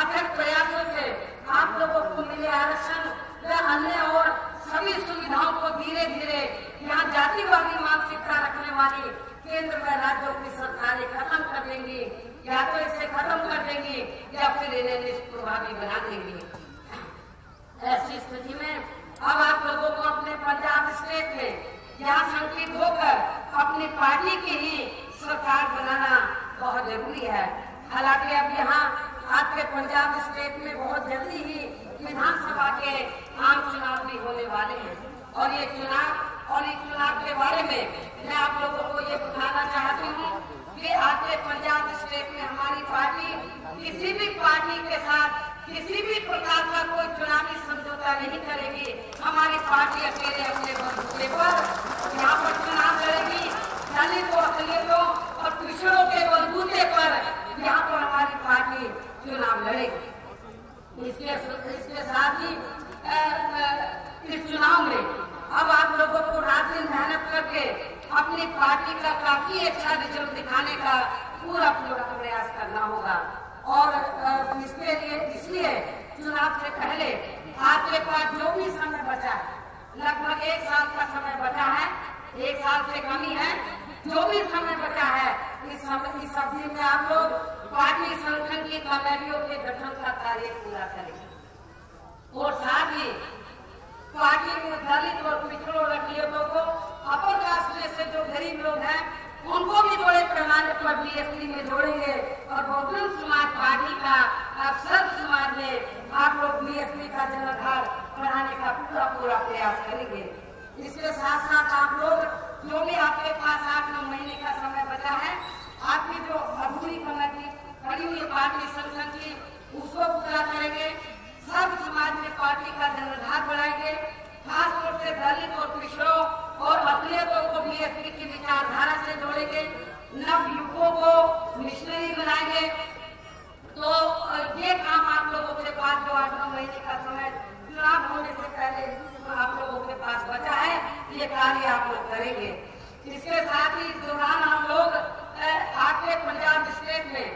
अथक प्रयासों से आप लोगों को मिले आरक्षण व अन्य और सभी सुविधाओं को धीरे धीरे यहाँ जातिवादी मानसिकता रखने वाली केंद्र व राज्यों की सरकारें खत्म कर देंगी, या तो इसे खत्म कर देंगी या फिर इन्हें निष्प्रभावी बना देंगी। ऐसी स्थिति में अब आप लोगों को अपने पंजाब स्टेट में यहाँ संगठित होकर अपनी पार्टी की ही सरकार बनाना बहुत जरूरी है। हालांकि अब यहाँ आपके पंजाब स्टेट में बहुत जल्दी ही विधानसभा के आम चुनाव भी होने वाले हैं और ये चुनाव के बारे में मैं आप लोगों को ये बताना चाहती हूँ कि आपके पंजाब स्टेट में हमारी पार्टी किसी भी पार्टी के साथ किसी भी प्रकार का कोई चुनावी समझौता नहीं करेगी। हमारी पार्टी अकेले अपने बलबूते पर यहाँ पर चुनाव लड़ेगी, दलितों, अकलियतों और पिछड़ों के बलबूते पर यहाँ पर हमारी पार्टी चुनाव लड़ेगी। इसके साथ ही इस चुनाव में अब आप लोगों को रात दिन मेहनत करके अपनी पार्टी का काफी अच्छा रिजल्ट दिखाने का पूरा प्रयास करना होगा। और इसलिए चुनाव से पहले आपके पास जो भी समय बचा है, लगभग 1 साल का समय बचा है, 1 साल से कम ही है, जो भी समय बचा है इस अवधि में आप लोग पार्टी संगठन की कमेटियों के गठन का कार्य पूरा करें और साथ ही पार्टी में दलित और पिछड़ों रखियों को अपर कास्ट में से जो गरीब लोग हैं उनको भी बड़े पैमाने पर बीएसपी में जोड़ेंगे और बहुजन समाज पार्टी का अब सर्व समाज में आप लोग बीएसपी का जनाधार बढ़ाने का पूरा प्रयास करेंगे। इसके साथ साथ आप लोग जो भी आपके पास 8-9 महीने का समय बचा है, आपकी जो अधूरी कमेटी खड़ी हुई पार्टी संगठन की उसको पूरा करेंगे, सर्व समाज में पार्टी का जनाधार बढ़ाएंगे, खासतौर से दलित और पिछड़ों और अकलियतों को बीएसपी की विचारधारा से जोड़ेंगे, नव युवकों को मिशनरी बनाएंगे। तो ये काम आप लोगों के पास जो 8-9 महीने का समय चुनाव होने से पहले आप लोगों के पास बचा है, ये कार्य आप लोग करेंगे। इसके साथ ही इस दौरान हम लोग आपके पंजाब स्टेट में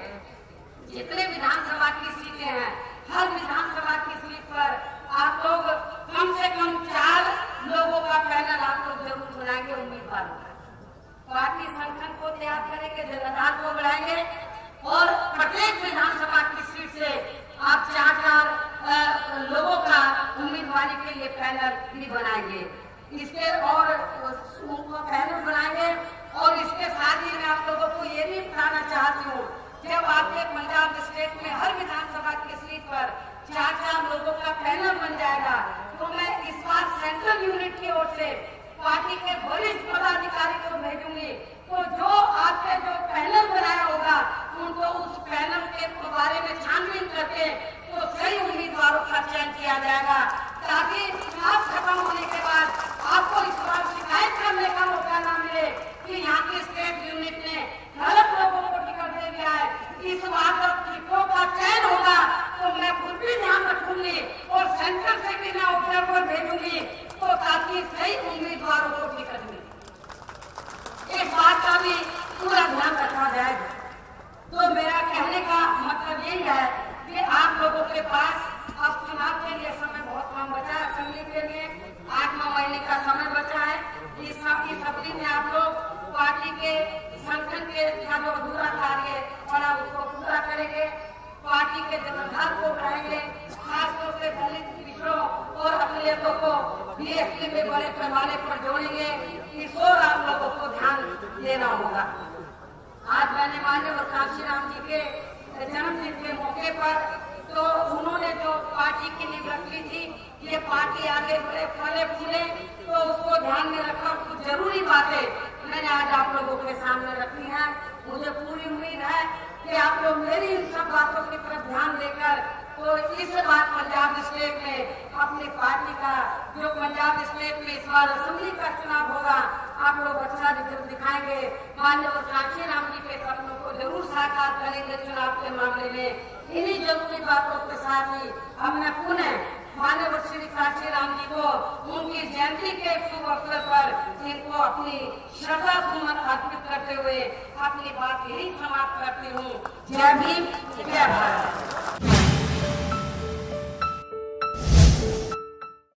जितने विधानसभा की सीटें हैं, हर विधानसभा की सीट पर आप लोग कम से कम 4 लोगों का पैनल आप लोग जरूर बनाएंगे उम्मीदवारों का। पार्टी संगठन को तैयार करेंगे, जनाधार को बढ़ाएंगे और प्रत्येक विधानसभा की सीट से आप 4 लोगों का उम्मीदवारी के लिए पैनल भी बनाएंगे। इसके और उनको पैनल बनाएंगे और इसके साथ ही मैं आप लोगों को ये भी बताना चाहती हूँ, जब आपके पंजाब स्टेट में हर विधानसभा की सीट पर 4 लोगों का पैनल बन जाएगा, तो मैं इस बार सेंट्रल यूनिट की ओर से पार्टी के वरिष्ठ पदाधिकारी को भेजूंगी, तो जो आपके जो पैनल बनाया होगा उनको उस पैनल के बारे में छानबीन करके तो सही उम्मीदवारों का चयन किया जाएगा, ताकि चुनाव खत्म पार्टी के जनाधार को बढ़ाएंगे, खासतौर से दलित पिछड़ों और अकलियतों को बीएसपी में बड़े पैमाने पर जोड़ेंगे। इस ओर आप लोगों को ध्यान देना होगा। आज मैंने माननीय कांशीराम जी के जन्मदिन के मौके पर तो उन्होंने जो पार्टी की नींव रखी थी, ये पार्टी आगे बढ़े, फले फूले, तो उसको ध्यान में रखा। कुछ जरूरी बातें मैंने आज आप लोगों के सामने रखी हैं। मुझे पूरी उम्मीद है कि आप लोग मेरी इन सब बातों की तरफ ध्यान देकर तो इस बार पंजाब स्टेट में अपनी पार्टी का जो पंजाब स्टेट में इस बार असेंबली का चुनाव होगा, आप लोग अच्छा रिजल्ट दिखाएंगे। माननीय कांशीराम जी के सपनों को जरूर साकार करेंगे चुनाव के मामले में। इन्हीं जरूरी बातों के साथ ही अब मैं पुनः माननीय श्री कांशीराम जी को उनकी जयंती के शुभ अवसर पर इनको अपनी श्रद्धा सुमन अर्पित करते हुए अपनी बात यही समाप्त करती हूँ। जय भीम, जय भारत।